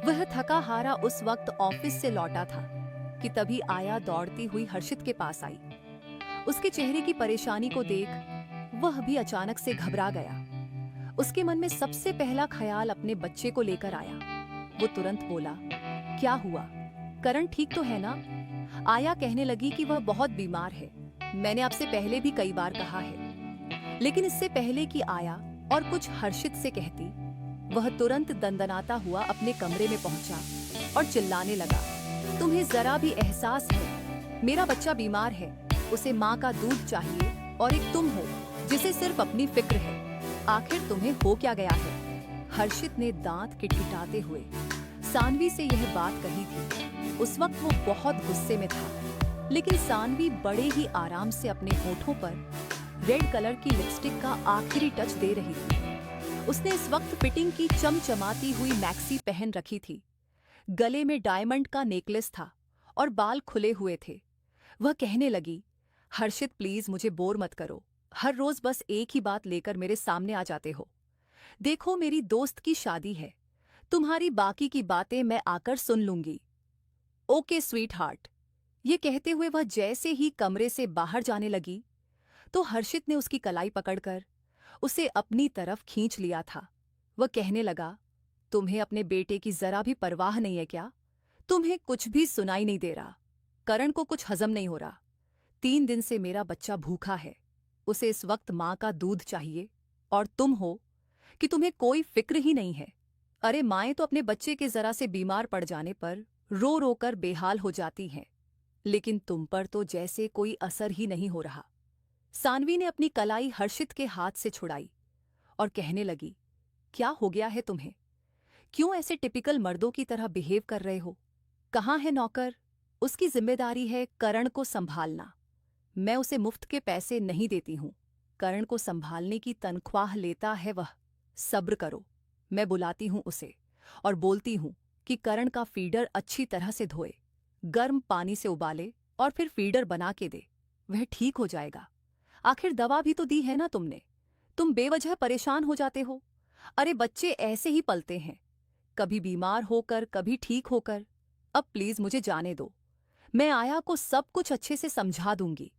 वह थका हारा उस वक्त ऑफिस से लौटा था कि तभी आया दौड़ती हुई हर्षित के पास आई। उसके चेहरे की परेशानी को देख वह भी अचानक से घबरा गया। उसके मन में सबसे पहला ख्याल अपने बच्चे को लेकर आया। वो तुरंत बोला, क्या हुआ? करण ठीक तो है ना? आया कहने लगी कि वह बहुत बीमार है। मैंने आपसे पहले भी कई बार कहा है। लेकिन इससे पहले कि आया और कुछ हर्षित से कहती, वह तुरंत दंदनाता हुआ अपने कमरे में पहुंचा और चिल्लाने लगा, तुम्हें जरा भी एहसास है? मेरा बच्चा बीमार है, उसे माँ का दूध चाहिए और एक तुम हो जिसे सिर्फ अपनी फिक्र है। आखिर तुम्हें हो क्या गया है? हर्षित ने दांत किटकिटाते हुए सानवी से यह बात कही थी। उस वक्त वो बहुत गुस्से में था, लेकिन सानवी बड़े ही आराम से अपने होठों पर रेड कलर की लिपस्टिक का आखिरी टच दे रही थी। उसने इस वक्त फिटिंग की चमचमाती हुई मैक्सी पहन रखी थी। गले में डायमंड का नेकलेस था और बाल खुले हुए थे। वह कहने लगी, हर्षित प्लीज मुझे बोर मत करो। हर रोज बस एक ही बात लेकर मेरे सामने आ जाते हो। देखो मेरी दोस्त की शादी है, तुम्हारी बाकी की बातें मैं आकर सुन लूंगी। Okay sweet heart. ये कहते हुए वह जैसे ही कमरे से बाहर जाने लगी तो हर्षित ने उसकी कलाई पकड़कर उसे अपनी तरफ खींच लिया था। वह कहने लगा, तुम्हें अपने बेटे की जरा भी परवाह नहीं है क्या? तुम्हें कुछ भी सुनाई नहीं दे रहा? करण को कुछ हजम नहीं हो रहा। 3 दिन से मेरा बच्चा भूखा है, उसे इस वक्त माँ का दूध चाहिए, और तुम हो कि तुम्हें कोई फिक्र ही नहीं है। अरे माएं तो अपने बच्चे के जरा से बीमार पड़ जाने पर रो रो कर बेहाल हो जाती हैं, लेकिन तुम पर तो जैसे कोई असर ही नहीं हो रहा। सानवी ने अपनी कलाई हर्षित के हाथ से छुड़ाई और कहने लगी, क्या हो गया है तुम्हें? क्यों ऐसे टिपिकल मर्दों की तरह बिहेव कर रहे हो? कहाँ है नौकर? उसकी जिम्मेदारी है करण को संभालना। मैं उसे मुफ्त के पैसे नहीं देती हूँ। करण को संभालने की तनख्वाह लेता है वह। सब्र करो, मैं बुलाती हूँ उसे और बोलती हूँ कि करण का फीडर अच्छी तरह से धोए, गर्म पानी से उबाले और फिर फीडर बना के दे। वह ठीक हो जाएगा। आखिर दवा भी तो दी है ना तुमने। तुम बेवजह परेशान हो जाते हो। अरे बच्चे ऐसे ही पलते हैं, कभी बीमार होकर कभी ठीक होकर। अब प्लीज मुझे जाने दो, मैं आया को सब कुछ अच्छे से समझा दूंगी।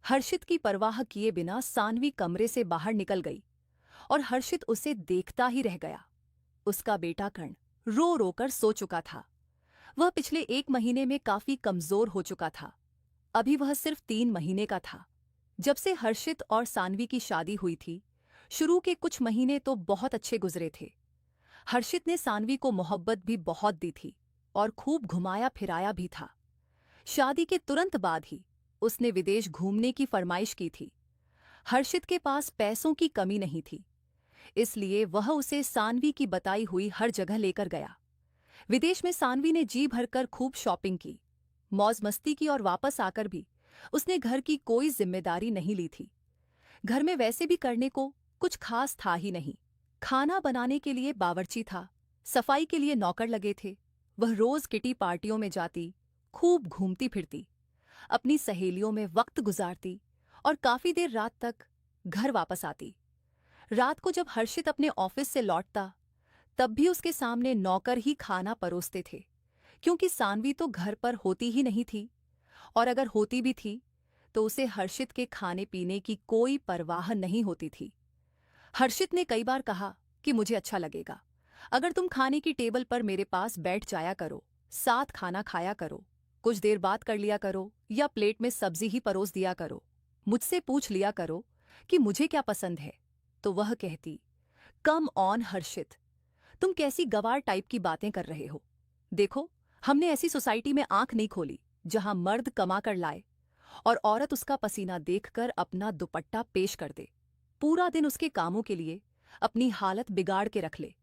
हर्षित की परवाह किए बिना सानवी कमरे से बाहर निकल गई और हर्षित उसे देखता ही रह गया। उसका बेटा कर्ण रो रो कर सो चुका था। वह पिछले 1 महीने में काफी कमजोर हो चुका था। अभी वह सिर्फ 3 महीने का था। जब से हर्षित और सानवी की शादी हुई थी, शुरू के कुछ महीने तो बहुत अच्छे गुजरे थे। हर्षित ने सानवी को मोहब्बत भी बहुत दी थी और खूब घुमाया फिराया भी था। शादी के तुरंत बाद ही उसने विदेश घूमने की फरमाइश की थी। हर्षित के पास पैसों की कमी नहीं थी, इसलिए वह उसे सानवी की बताई हुई हर जगह लेकर गया। विदेश में सानवी ने जी भरकर खूब शॉपिंग की, मौज मस्ती की, और वापस आकर भी उसने घर की कोई जिम्मेदारी नहीं ली थी। घर में वैसे भी करने को कुछ खास था ही नहीं। खाना बनाने के लिए बावर्ची था, सफाई के लिए नौकर लगे थे। वह रोज किटी पार्टियों में जाती, खूब घूमती फिरती, अपनी सहेलियों में वक्त गुजारती और काफी देर रात तक घर वापस आती। रात को जब हर्षित अपने ऑफिस से लौटता, तब भी उसके सामने नौकर ही खाना परोसते थे, क्योंकि सानवी तो घर पर होती ही नहीं थी, और अगर होती भी थी तो उसे हर्षित के खाने पीने की कोई परवाह नहीं होती थी। हर्षित ने कई बार कहा कि मुझे अच्छा लगेगा अगर तुम खाने की टेबल पर मेरे पास बैठ जाया करो, साथ खाना खाया करो, कुछ देर बात कर लिया करो, या प्लेट में सब्जी ही परोस दिया करो, मुझसे पूछ लिया करो कि मुझे क्या पसंद है। तो वह कहती, कम ऑन हर्षित, तुम कैसी गवार टाइप की बातें कर रहे हो? देखो, हमने ऐसी सोसाइटी में आंख नहीं खोली जहां मर्द कमा कर लाए और औरत उसका पसीना देखकर अपना दुपट्टा पेश कर दे, पूरा दिन उसके कामों के लिए अपनी हालत बिगाड़ के रख ले,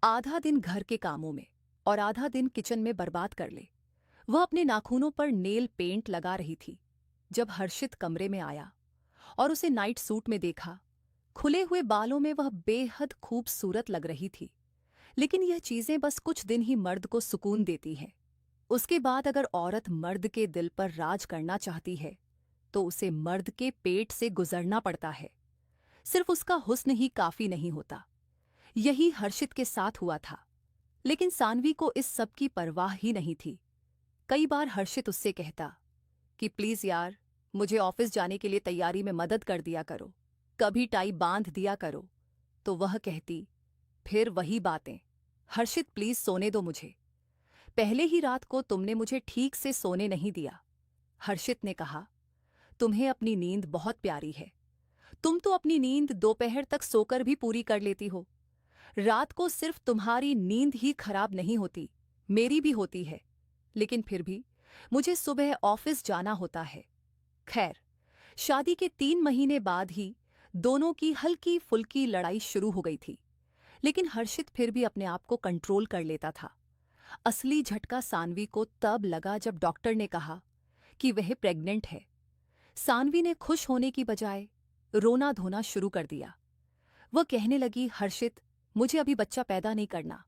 आधा दिन घर के कामों में और आधा दिन किचन में बर्बाद कर ले। वह अपने नाखूनों पर नेल पेंट लगा रही थी जब हर्षित कमरे में आया और उसे नाइट सूट में देखा। खुले हुए बालों में वह बेहद खूबसूरत लग रही थी, लेकिन यह चीजें बस कुछ दिन ही मर्द को सुकून देती हैं। उसके बाद अगर औरत मर्द के दिल पर राज करना चाहती है तो उसे मर्द के पेट से गुजरना पड़ता है। सिर्फ उसका हुस्न ही काफी नहीं होता। यही हर्षित के साथ हुआ था। लेकिन सानवी को इस सब की परवाह ही नहीं थी। कई बार हर्षित उससे कहता कि प्लीज यार, मुझे ऑफिस जाने के लिए तैयारी में मदद कर दिया करो, कभी टाई बांध दिया करो। तो वह कहती, फिर वही बातें, हर्षित प्लीज सोने दो मुझे, पहले ही रात को तुमने मुझे ठीक से सोने नहीं दिया। हर्षित ने कहा, तुम्हें अपनी नींद बहुत प्यारी है, तुम तो अपनी नींद दोपहर तक सोकर भी पूरी कर लेती हो। रात को सिर्फ तुम्हारी नींद ही खराब नहीं होती, मेरी भी होती है, लेकिन फिर भी मुझे सुबह ऑफिस जाना होता है। खैर, शादी के 3 महीने बाद ही दोनों की हल्की फुल्की लड़ाई शुरू हो गई थी, लेकिन हर्षित फिर भी अपने आप को कंट्रोल कर लेता था। असली झटका सानवी को तब लगा जब डॉक्टर ने कहा कि वह प्रेग्नेंट है। सानवी ने खुश होने की बजाय रोना धोना शुरू कर दिया। वह कहने लगी, हर्षित, मुझे अभी बच्चा पैदा नहीं करना,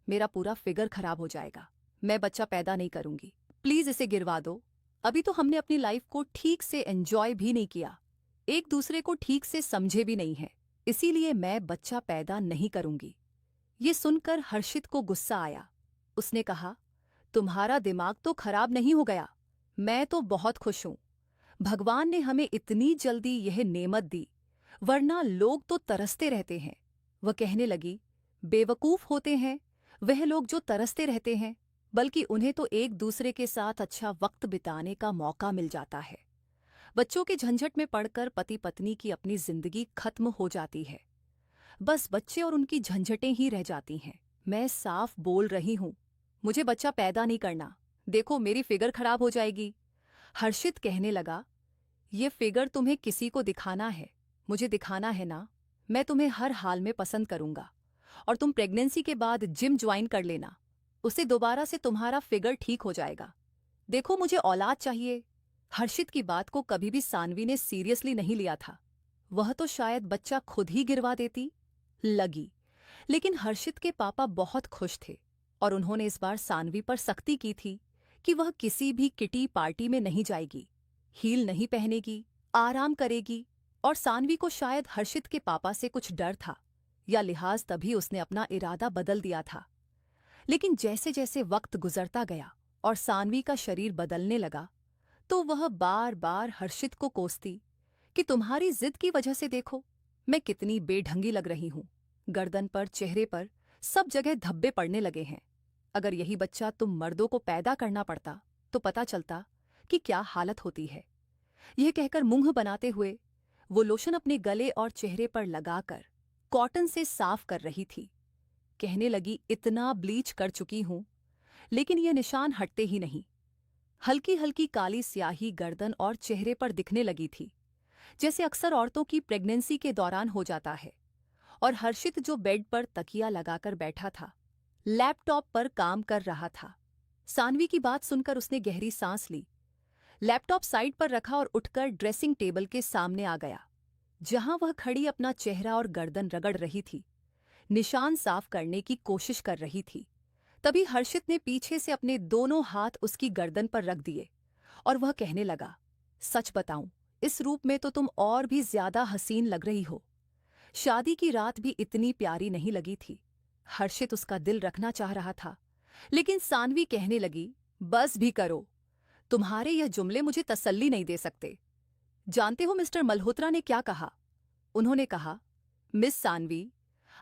मेरा पूरा फिगर खराब हो जाएगा, मैं बच्चा पैदा नहीं करूंगी, प्लीज इसे गिरवा दो। अभी तो हमने अपनी लाइफ को ठीक से एंजॉय भी नहीं किया, एक दूसरे को ठीक से समझे भी नहीं है, इसीलिए मैं बच्चा पैदा नहीं करूंगी। ये सुनकर हर्षित को गुस्सा आया। उसने कहा, तुम्हारा दिमाग तो खराब नहीं हो गया, मैं तो बहुत खुश हूं। भगवान ने हमें इतनी जल्दी यह नेमत दी, वरना लोग तो तरसते रहते हैं। वह कहने लगी, बेवकूफ होते हैं वह लोग जो तरसते रहते हैं, बल्कि उन्हें तो एक दूसरे के साथ अच्छा वक्त बिताने का मौका मिल जाता है। बच्चों के झंझट में पड़कर पति पत्नी की अपनी जिंदगी खत्म हो जाती है, बस बच्चे और उनकी झंझटें ही रह जाती हैं। मैं साफ बोल रही हूं, मुझे बच्चा पैदा नहीं करना, देखो मेरी फिगर खराब हो जाएगी। हर्षित कहने लगा, ये फिगर तुम्हें किसी को दिखाना है, मुझे दिखाना है ना, मैं तुम्हें हर हाल में पसंद करूंगा, और तुम प्रेगनेंसी के बाद जिम ज्वाइन कर लेना, उससे दोबारा से तुम्हारा फिगर ठीक हो जाएगा। देखो मुझे औलाद चाहिए। हर्षित की बात को कभी भी सानवी ने सीरियसली नहीं लिया था, वह तो शायद बच्चा खुद ही गिरवा देती लगी। लेकिन हर्षित के पापा बहुत खुश थे और उन्होंने इस बार सानवी पर सख्ती की थी कि वह किसी भी किटी पार्टी में नहीं जाएगी, हील नहीं पहनेगी, आराम करेगी। और सानवी को शायद हर्षित के पापा से कुछ डर था या लिहाज, तभी उसने अपना इरादा बदल दिया था। लेकिन जैसे जैसे वक्त गुजरता गया और सानवी का शरीर बदलने लगा, तो वह बार बार हर्षित को कोसती कि तुम्हारी जिद की वजह से देखो मैं कितनी बेढंगी लग रही हूं, गर्दन पर, चेहरे पर, सब जगह धब्बे पड़ने लगे हैं। अगर यही बच्चा तुम मर्दों को पैदा करना पड़ता तो पता चलता कि क्या हालत होती है। यह कहकर मुंह बनाते हुए वो लोशन अपने गले और चेहरे पर लगाकर कॉटन से साफ कर रही थी। कहने लगी, इतना ब्लीच कर चुकी हूं, लेकिन यह निशान हटते ही नहीं। हल्की हल्की काली स्याही गर्दन और चेहरे पर दिखने लगी थी, जैसे अक्सर औरतों की प्रेगनेंसी के दौरान हो जाता है। और हर्षित जो बेड पर तकिया लगाकर बैठा था, लैपटॉप पर काम कर रहा था। सानवी की बात सुनकर उसने गहरी सांस ली, लैपटॉप साइड पर रखा और उठकर ड्रेसिंग टेबल के सामने आ गया, जहां वह खड़ी अपना चेहरा और गर्दन रगड़ रही थी, निशान साफ करने की कोशिश कर रही थी। तभी हर्षित ने पीछे से अपने दोनों हाथ उसकी गर्दन पर रख दिए और वह कहने लगा, सच बताऊं, इस रूप में तो तुम और भी ज्यादा हसीन लग रही हो, शादी की रात भी इतनी प्यारी नहीं लगी थी। हर्षित उसका दिल रखना चाह रहा था, लेकिन सानवी कहने लगी, बस भी करो, तुम्हारे यह जुमले मुझे तसल्ली नहीं दे सकते। जानते हो मिस्टर मल्होत्रा ने क्या कहा? उन्होंने कहा, मिस सानवी,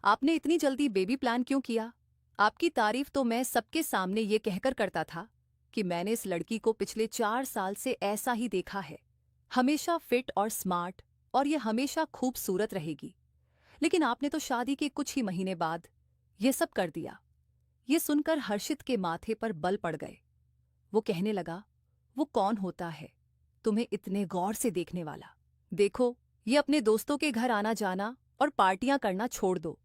आपने इतनी जल्दी बेबी प्लान क्यों किया? आपकी तारीफ तो मैं सबके सामने ये कहकर करता था कि मैंने इस लड़की को पिछले 4 साल से ऐसा ही देखा है, हमेशा फिट और स्मार्ट, और ये हमेशा खूबसूरत रहेगी। लेकिन आपने तो शादी के कुछ ही महीने बाद ये सब कर दिया। ये सुनकर हर्षित के माथे पर बल पड़ गए। वो कहने लगा, वो कौन होता है तुम्हें इतने गौर से देखने वाला? देखो, ये अपने दोस्तों के घर आना जाना और पार्टियां करना छोड़ दो।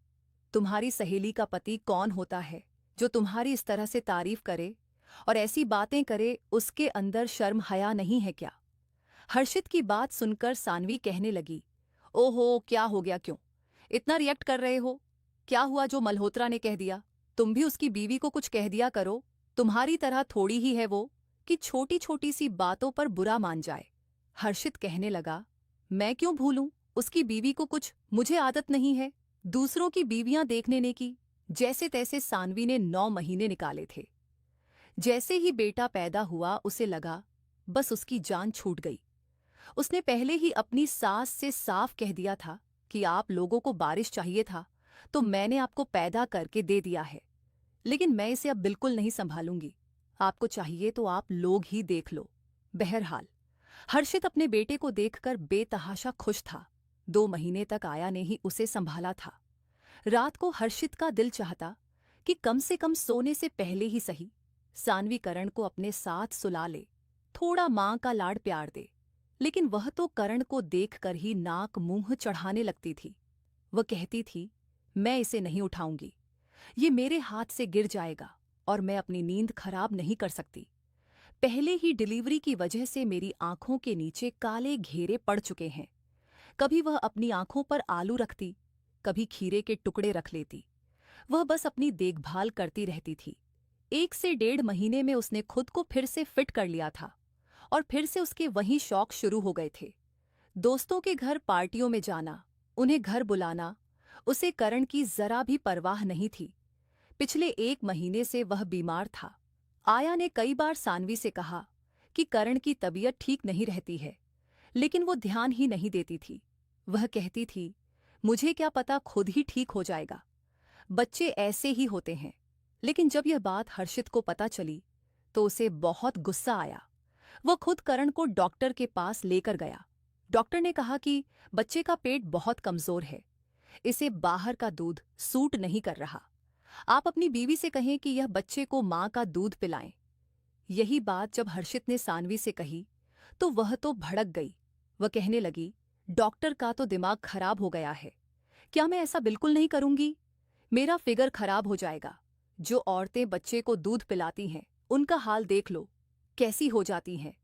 तुम्हारी सहेली का पति कौन होता है जो तुम्हारी इस तरह से तारीफ करे और ऐसी बातें करे? उसके अंदर शर्म हया नहीं है क्या? हर्षित की बात सुनकर सानवी कहने लगी, ओहो, क्या हो गया, क्यों इतना रिएक्ट कर रहे हो? क्या हुआ जो मल्होत्रा ने कह दिया? तुम भी उसकी बीवी को कुछ कह दिया करो, तुम्हारी तरह थोड़ी ही है वो कि छोटी छोटी सी बातों पर बुरा मान जाए। हर्षित कहने लगा, मैं क्यों भूलूं उसकी बीवी को कुछ, मुझे आदत नहीं है दूसरों की बीवियां देखने की। जैसे तैसे सानवी ने 9 महीने निकाले थे। जैसे ही बेटा पैदा हुआ उसे लगा बस उसकी जान छूट गई। उसने पहले ही अपनी सास से साफ कह दिया था कि आप लोगों को बारिश चाहिए था तो मैंने आपको पैदा करके दे दिया है, लेकिन मैं इसे अब बिल्कुल नहीं संभालूंगी। आपको चाहिए तो आप लोग ही देख लो। बहरहाल हर्षित अपने बेटे को देखकर बेतहाशा खुश था। 2 महीने तक आया ने ही उसे संभाला था। रात को हर्षित का दिल चाहता कि कम से कम सोने से पहले ही सही सानवी करण को अपने साथ सुला ले, थोड़ा मां का लाड प्यार दे। लेकिन वह तो करण को देखकर ही नाक मुंह चढ़ाने लगती थी। वह कहती थी, मैं इसे नहीं उठाऊंगी, ये मेरे हाथ से गिर जाएगा और मैं अपनी नींद खराब नहीं कर सकती। पहले ही डिलीवरी की वजह से मेरी आंखों के नीचे काले घेरे पड़ चुके हैं। कभी वह अपनी आंखों पर आलू रखती, कभी खीरे के टुकड़े रख लेती। वह बस अपनी देखभाल करती रहती थी। 1 से 1.5 महीने में उसने खुद को फिर से फिट कर लिया था और फिर से उसके वही शौक शुरू हो गए थे। दोस्तों के घर पार्टियों में जाना, उन्हें घर बुलाना, उसे करण की जरा भी परवाह नहीं थी। पिछले 1 महीने से वह बीमार था। आया ने कई बार सानवी से कहा कि करण की तबीयत ठीक नहीं रहती है, लेकिन वो ध्यान ही नहीं देती थी। वह कहती थी, मुझे क्या पता, खुद ही ठीक हो जाएगा, बच्चे ऐसे ही होते हैं। लेकिन जब यह बात हर्षित को पता चली तो उसे बहुत गुस्सा आया। वह खुद करण को डॉक्टर के पास लेकर गया। डॉक्टर ने कहा कि बच्चे का पेट बहुत कमजोर है, इसे बाहर का दूध सूट नहीं कर रहा। आप अपनी बीवी से कहें कि यह बच्चे को मां का दूध पिलाएं। यही बात जब हर्षित ने सानवी से कही तो वह तो भड़क गई। वह कहने लगी, डॉक्टर का तो दिमाग खराब हो गया है। क्या मैं ऐसा बिल्कुल नहीं करूंगी? मेरा फिगर खराब हो जाएगा। जो औरतें बच्चे को दूध पिलाती हैं उनका हाल देख लो, कैसी हो जाती हैं।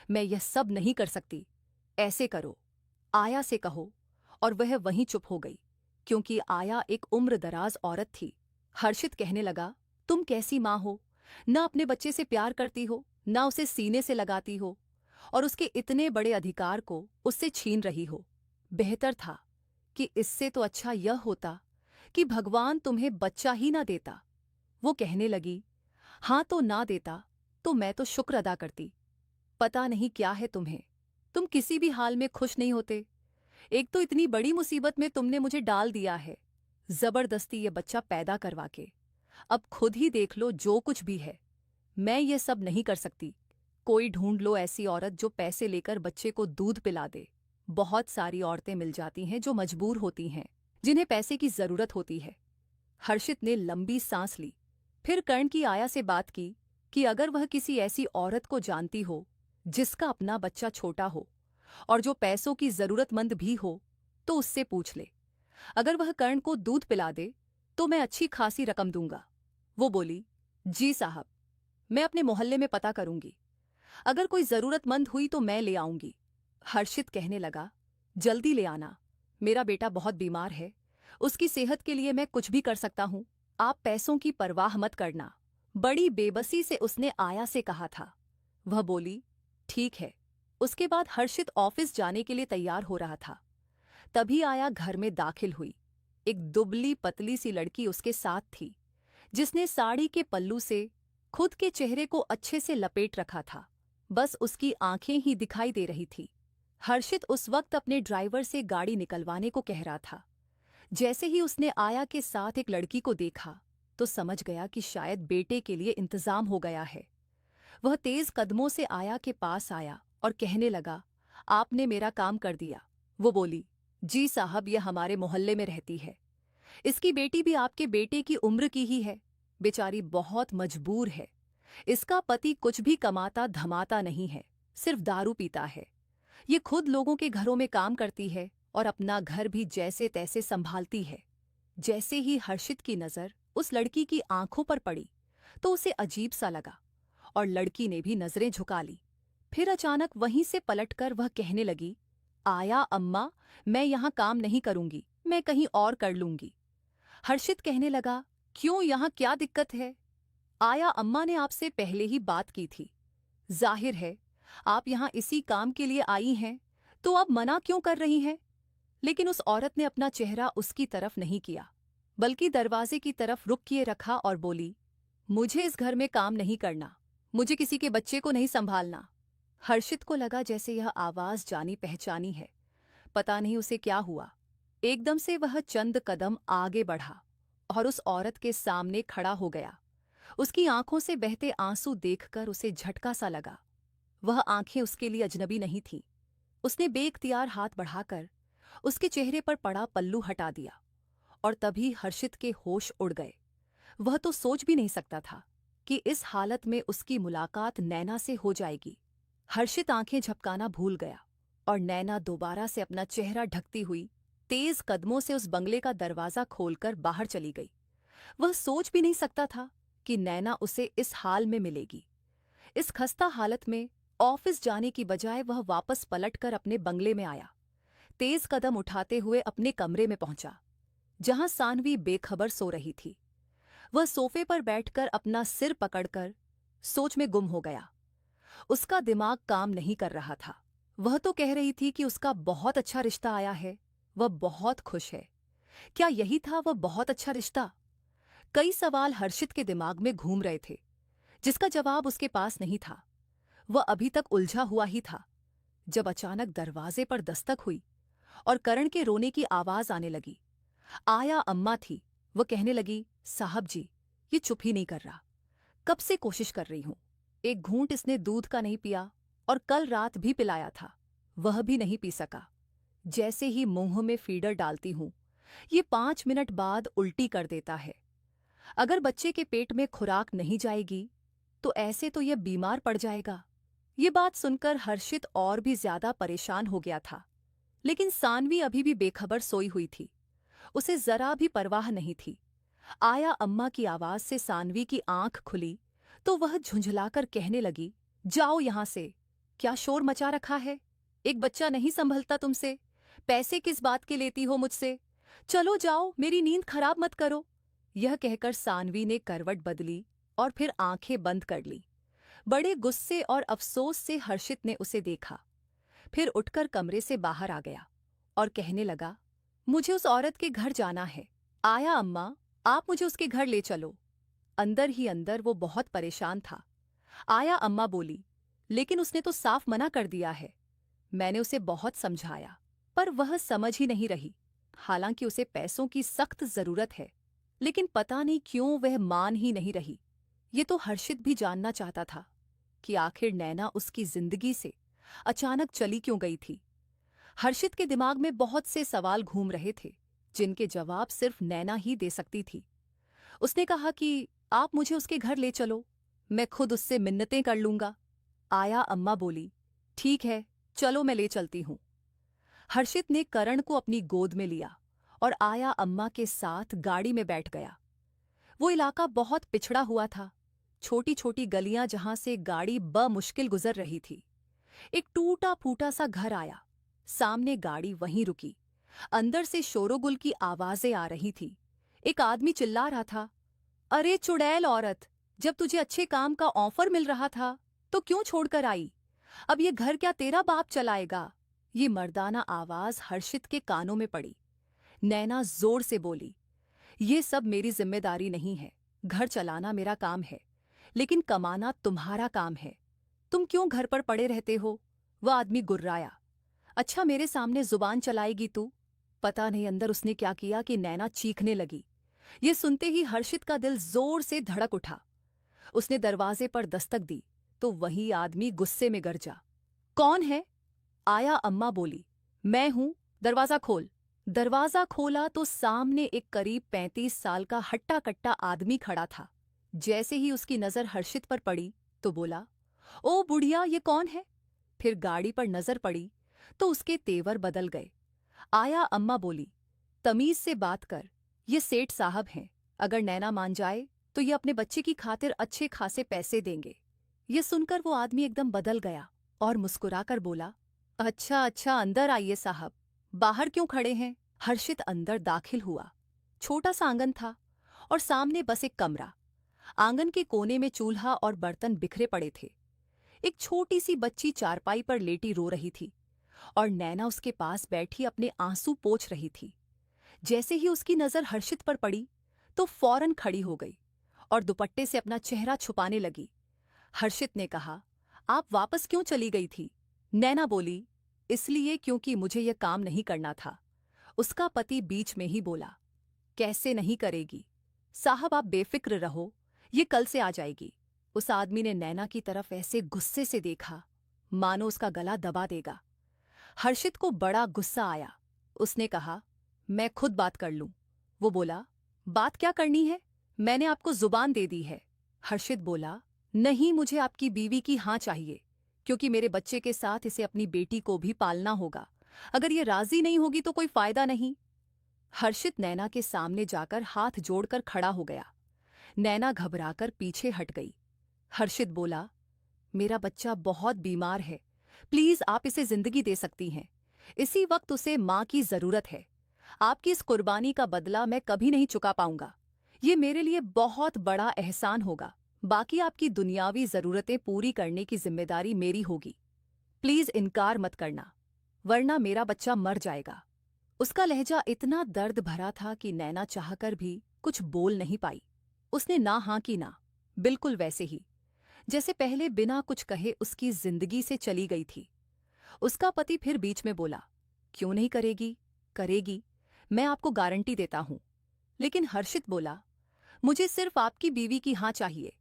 मैं यह सब नहीं कर सकती। ऐसे करो, आया से कहो। और वह वहीं चुप हो गई, क्योंकि आया एक उम्रदराज औरत थी। हर्षित कहने लगा, तुम कैसी माँ हो, ना अपने बच्चे से प्यार करती हो, ना उसे सीने से लगाती हो, और उसके इतने बड़े अधिकार को उससे छीन रही हो। बेहतर था कि इससे तो अच्छा यह होता कि भगवान तुम्हें बच्चा ही ना देता। वो कहने लगी, हाँ तो ना देता तो मैं तो शुक्र अदा करती। पता नहीं क्या है तुम्हें, तुम किसी भी हाल में खुश नहीं होते। एक तो इतनी बड़ी मुसीबत में तुमने मुझे डाल दिया है, जबरदस्ती ये बच्चा पैदा करवा के। अब खुद ही देख लो जो कुछ भी है, मैं ये सब नहीं कर सकती। कोई ढूंढ लो ऐसी औरत जो पैसे लेकर बच्चे को दूध पिला दे। बहुत सारी औरतें मिल जाती हैं जो मजबूर होती हैं, जिन्हें पैसे की जरूरत होती है। हर्षित ने लंबी सांस ली, फिर कर्ण की आया से बात की कि अगर वह किसी ऐसी औरत को जानती हो जिसका अपना बच्चा छोटा हो और जो पैसों की जरूरतमंद भी हो तो उससे पूछ ले। अगर वह कर्ण को दूध पिला दे तो मैं अच्छी खासी रकम दूंगा। वो बोली, जी साहब, मैं अपने मोहल्ले में पता करूंगी, अगर कोई जरूरतमंद हुई तो मैं ले आऊंगी। हर्षित कहने लगा, जल्दी ले आना, मेरा बेटा बहुत बीमार है, उसकी सेहत के लिए मैं कुछ भी कर सकता हूं, आप पैसों की परवाह मत करना। बड़ी बेबसी से उसने आया से कहा था। वह बोली, ठीक है। उसके बाद हर्षित ऑफिस जाने के लिए तैयार हो रहा था, तभी आया घर में दाखिल हुई। एक दुबली पतली सी लड़की उसके साथ थी, जिसने साड़ी के पल्लू से खुद के चेहरे को अच्छे से लपेट रखा था, बस उसकी आंखें ही दिखाई दे रही थी। हर्षित उस वक्त अपने ड्राइवर से गाड़ी निकलवाने को कह रहा था। जैसे ही उसने आया के साथ एक लड़की को देखा तो समझ गया कि शायद बेटे के लिए इंतजाम हो गया है। वह तेज कदमों से आया के पास आया और कहने लगा, आपने मेरा काम कर दिया। वो बोली, जी साहब, यह हमारे मोहल्ले में रहती है, इसकी बेटी भी आपके बेटे की उम्र की ही है, बेचारी बहुत मजबूर है। इसका पति कुछ भी कमाता धमाता नहीं है, सिर्फ दारू पीता है। ये खुद लोगों के घरों में काम करती है और अपना घर भी जैसे तैसे संभालती है। जैसे ही हर्षित की नजर उस लड़की की आंखों पर पड़ी तो उसे अजीब सा लगा और लड़की ने भी नजरें झुका ली। फिर अचानक वहीं से पलटकर वह कहने लगी, आया अम्मा, मैं यहां काम नहीं करूंगी, मैं कहीं और कर लूंगी। हर्षित कहने लगा, क्यों, यहां क्या दिक्कत है? आया अम्मा ने आपसे पहले ही बात की थी, जाहिर है आप यहां इसी काम के लिए आई हैं, तो अब मना क्यों कर रही हैं? लेकिन उस औरत ने अपना चेहरा उसकी तरफ नहीं किया, बल्कि दरवाजे की तरफ रुख किए रखा और बोली, मुझे इस घर में काम नहीं करना, मुझे किसी के बच्चे को नहीं संभालना। हर्षित को लगा जैसे यह आवाज जानी पहचानी है। पता नहीं उसे क्या हुआ। एकदम से वह चंद कदम आगे बढ़ा और उस औरत के सामने खड़ा हो गया। उसकी आंखों से बहते आंसू देखकर उसे झटका सा लगा। वह आंखें उसके लिए अजनबी नहीं थीं। उसने बेइख्तियार हाथ बढ़ाकर उसके चेहरे पर पड़ा पल्लू हटा दिया और तभी हर्षित के होश उड़ गए। वह तो सोच भी नहीं सकता था कि इस हालत में उसकी मुलाकात नैना से हो जाएगी। हर्षित आंखें झपकाना भूल गया और नैना दोबारा से अपना चेहरा ढकती हुई तेज कदमों से उस बंगले का दरवाजा खोलकर बाहर चली गई। वह सोच भी नहीं सकता था कि नैना उसे इस हाल में मिलेगी। इस खस्ता हालत में ऑफिस जाने की बजाय वह वापस पलटकर अपने बंगले में आया। तेज कदम उठाते हुए अपने कमरे में पहुंचा, जहां सानवी बेखबर सो रही थी। वह सोफे पर बैठकर अपना सिर पकड़कर सोच में गुम हो गया। उसका दिमाग काम नहीं कर रहा था। वह तो कह रही थी कि उसका बहुत अच्छा रिश्ता आया है, वह बहुत खुश है। क्या यही था वह बहुत अच्छा रिश्ता? कई सवाल हर्षित के दिमाग में घूम रहे थे, जिसका जवाब उसके पास नहीं था। वह अभी तक उलझा हुआ ही था जब अचानक दरवाजे पर दस्तक हुई और करण के रोने की आवाज आने लगी। आया अम्मा थी। वह कहने लगी, साहब जी, ये चुप ही नहीं कर रहा। कब से कोशिश कर रही हूं। एक घूंट इसने दूध का नहीं पिया और कल रात भी पिलाया था, वह भी नहीं पी सका। जैसे ही मुंह में फीडर डालती हूं, ये 5 मिनट बाद उल्टी कर देता है। अगर बच्चे के पेट में खुराक नहीं जाएगी तो ऐसे तो यह बीमार पड़ जाएगा। ये बात सुनकर हर्षित और भी ज्यादा परेशान हो गया था, लेकिन सानवी अभी भी बेखबर सोई हुई थी। उसे जरा भी परवाह नहीं थी। आया अम्मा की आवाज से सानवी की आंख खुली तो वह झुंझलाकर कहने लगी, जाओ यहां से। क्या शोर मचा रखा है? एक बच्चा नहीं संभलता तुमसे? पैसे किस बात के लेती हो मुझसे? चलो जाओ, मेरी नींद खराब मत करो। यह कहकर सानवी ने करवट बदली और फिर आंखें बंद कर ली। बड़े गुस्से और अफसोस से हर्षित ने उसे देखा, फिर उठकर कमरे से बाहर आ गया और कहने लगा, मुझे उस औरत के घर जाना है। आया अम्मा, आप मुझे उसके घर ले चलो। अंदर ही अंदर वो बहुत परेशान था। आया अम्मा बोली, लेकिन उसने तो साफ मना कर दिया है। मैंने उसे बहुत समझाया, पर वह समझ ही नहीं रही। हालांकि उसे पैसों की सख्त जरूरत है, लेकिन पता नहीं क्यों वह मान ही नहीं रही। ये तो हर्षित भी जानना चाहता था कि आखिर नैना उसकी जिंदगी से अचानक चली क्यों गई थी। हर्षित के दिमाग में बहुत से सवाल घूम रहे थे, जिनके जवाब सिर्फ नैना ही दे सकती थी। उसने कहा कि आप मुझे उसके घर ले चलो, मैं खुद उससे मिन्नतें कर लूंगा। आया अम्मा बोली, ठीक है, चलो मैं ले चलती हूं। हर्षित ने करण को अपनी गोद में लिया और आया अम्मा के साथ गाड़ी में बैठ गया। वो इलाका बहुत पिछड़ा हुआ था। छोटी छोटी गलियां जहां से गाड़ी बमुश्किल गुजर रही थी। एक टूटा फूटा सा घर आया। सामने गाड़ी वहीं रुकी। अंदर से शोरोगुल की आवाजें आ रही थी। एक आदमी चिल्ला रहा था, अरे चुड़ैल औरत, जब तुझे अच्छे काम का ऑफर मिल रहा था तो क्यों छोड़कर आई? अब ये घर क्या तेरा बाप चलाएगा? ये मर्दाना आवाज हर्षित के कानों में पड़ी। नैना जोर से बोली, ये सब मेरी जिम्मेदारी नहीं है। घर चलाना मेरा काम है, लेकिन कमाना तुम्हारा काम है। तुम क्यों घर पर पड़े रहते हो? वह आदमी गुर्राया। अच्छा, मेरे सामने जुबान चलाएगी तू? पता नहीं अंदर उसने क्या किया कि नैना चीखने लगी। ये सुनते ही हर्षित का दिल जोर से धड़क उठा। उसने दरवाजे पर दस्तक दी तो वही आदमी गुस्से में गरजा, कौन है? आया अम्मा बोली, मैं हूं, दरवाजा खोल। दरवाजा खोला तो सामने एक करीब 35 साल का हट्टा कट्टा आदमी खड़ा था। जैसे ही उसकी नजर हर्षित पर पड़ी तो बोला, ओ बुढ़िया, ये कौन है? फिर गाड़ी पर नजर पड़ी तो उसके तेवर बदल गए। आया अम्मा बोली, तमीज से बात कर, ये सेठ साहब हैं। अगर नैना मान जाए तो ये अपने बच्चे की खातिर अच्छे खासे पैसे देंगे। ये सुनकर वो आदमी एकदम बदल गया और मुस्कुराकर बोला, अच्छा अच्छा, अंदर आइए साहब, बाहर क्यों खड़े हैं? हर्षित अंदर दाखिल हुआ। छोटा सा आंगन था और सामने बस एक कमरा। आंगन के कोने में चूल्हा और बर्तन बिखरे पड़े थे। एक छोटी सी बच्ची चारपाई पर लेटी रो रही थी और नैना उसके पास बैठी अपने आंसू पोंछ रही थी। जैसे ही उसकी नजर हर्षित पर पड़ी तो फौरन खड़ी हो गई और दुपट्टे से अपना चेहरा छुपाने लगी। हर्षित ने कहा, आप वापस क्यों चली गई थी? नैना बोली, इसलिए क्योंकि मुझे यह काम नहीं करना था। उसका पति बीच में ही बोला, कैसे नहीं करेगी साहब, आप बेफिक्र रहो, ये कल से आ जाएगी। उस आदमी ने नैना की तरफ ऐसे गुस्से से देखा मानो उसका गला दबा देगा। हर्षित को बड़ा गुस्सा आया। उसने कहा, मैं खुद बात कर लूं। वो बोला, बात क्या करनी है? मैंने आपको जुबान दे दी है। हर्षित बोला, नहीं, मुझे आपकी बीवी की हाँ चाहिए, क्योंकि मेरे बच्चे के साथ इसे अपनी बेटी को भी पालना होगा। अगर ये राजी नहीं होगी तो कोई फायदा नहीं। हर्षित नैना के सामने जाकर हाथ जोड़कर खड़ा हो गया। नैना घबराकर पीछे हट गई। हर्षित बोला, मेरा बच्चा बहुत बीमार है, प्लीज आप इसे जिंदगी दे सकती हैं। इसी वक्त उसे मां की जरूरत है। आपकी इस कुर्बानी का बदला मैं कभी नहीं चुका पाऊंगा। ये मेरे लिए बहुत बड़ा एहसान होगा। बाकी आपकी दुनियावी जरूरतें पूरी करने की जिम्मेदारी मेरी होगी। प्लीज इनकार मत करना, वरना मेरा बच्चा मर जाएगा। उसका लहजा इतना दर्द भरा था कि नैना चाहकर भी कुछ बोल नहीं पाई। उसने ना हाँ की ना, बिल्कुल वैसे ही जैसे पहले बिना कुछ कहे उसकी जिंदगी से चली गई थी। उसका पति फिर बीच में बोला, क्यों नहीं करेगी? करेगी, मैं आपको गारंटी देता हूं। लेकिन हर्षित बोला, मुझे सिर्फ आपकी बीवी की हाँ चाहिए।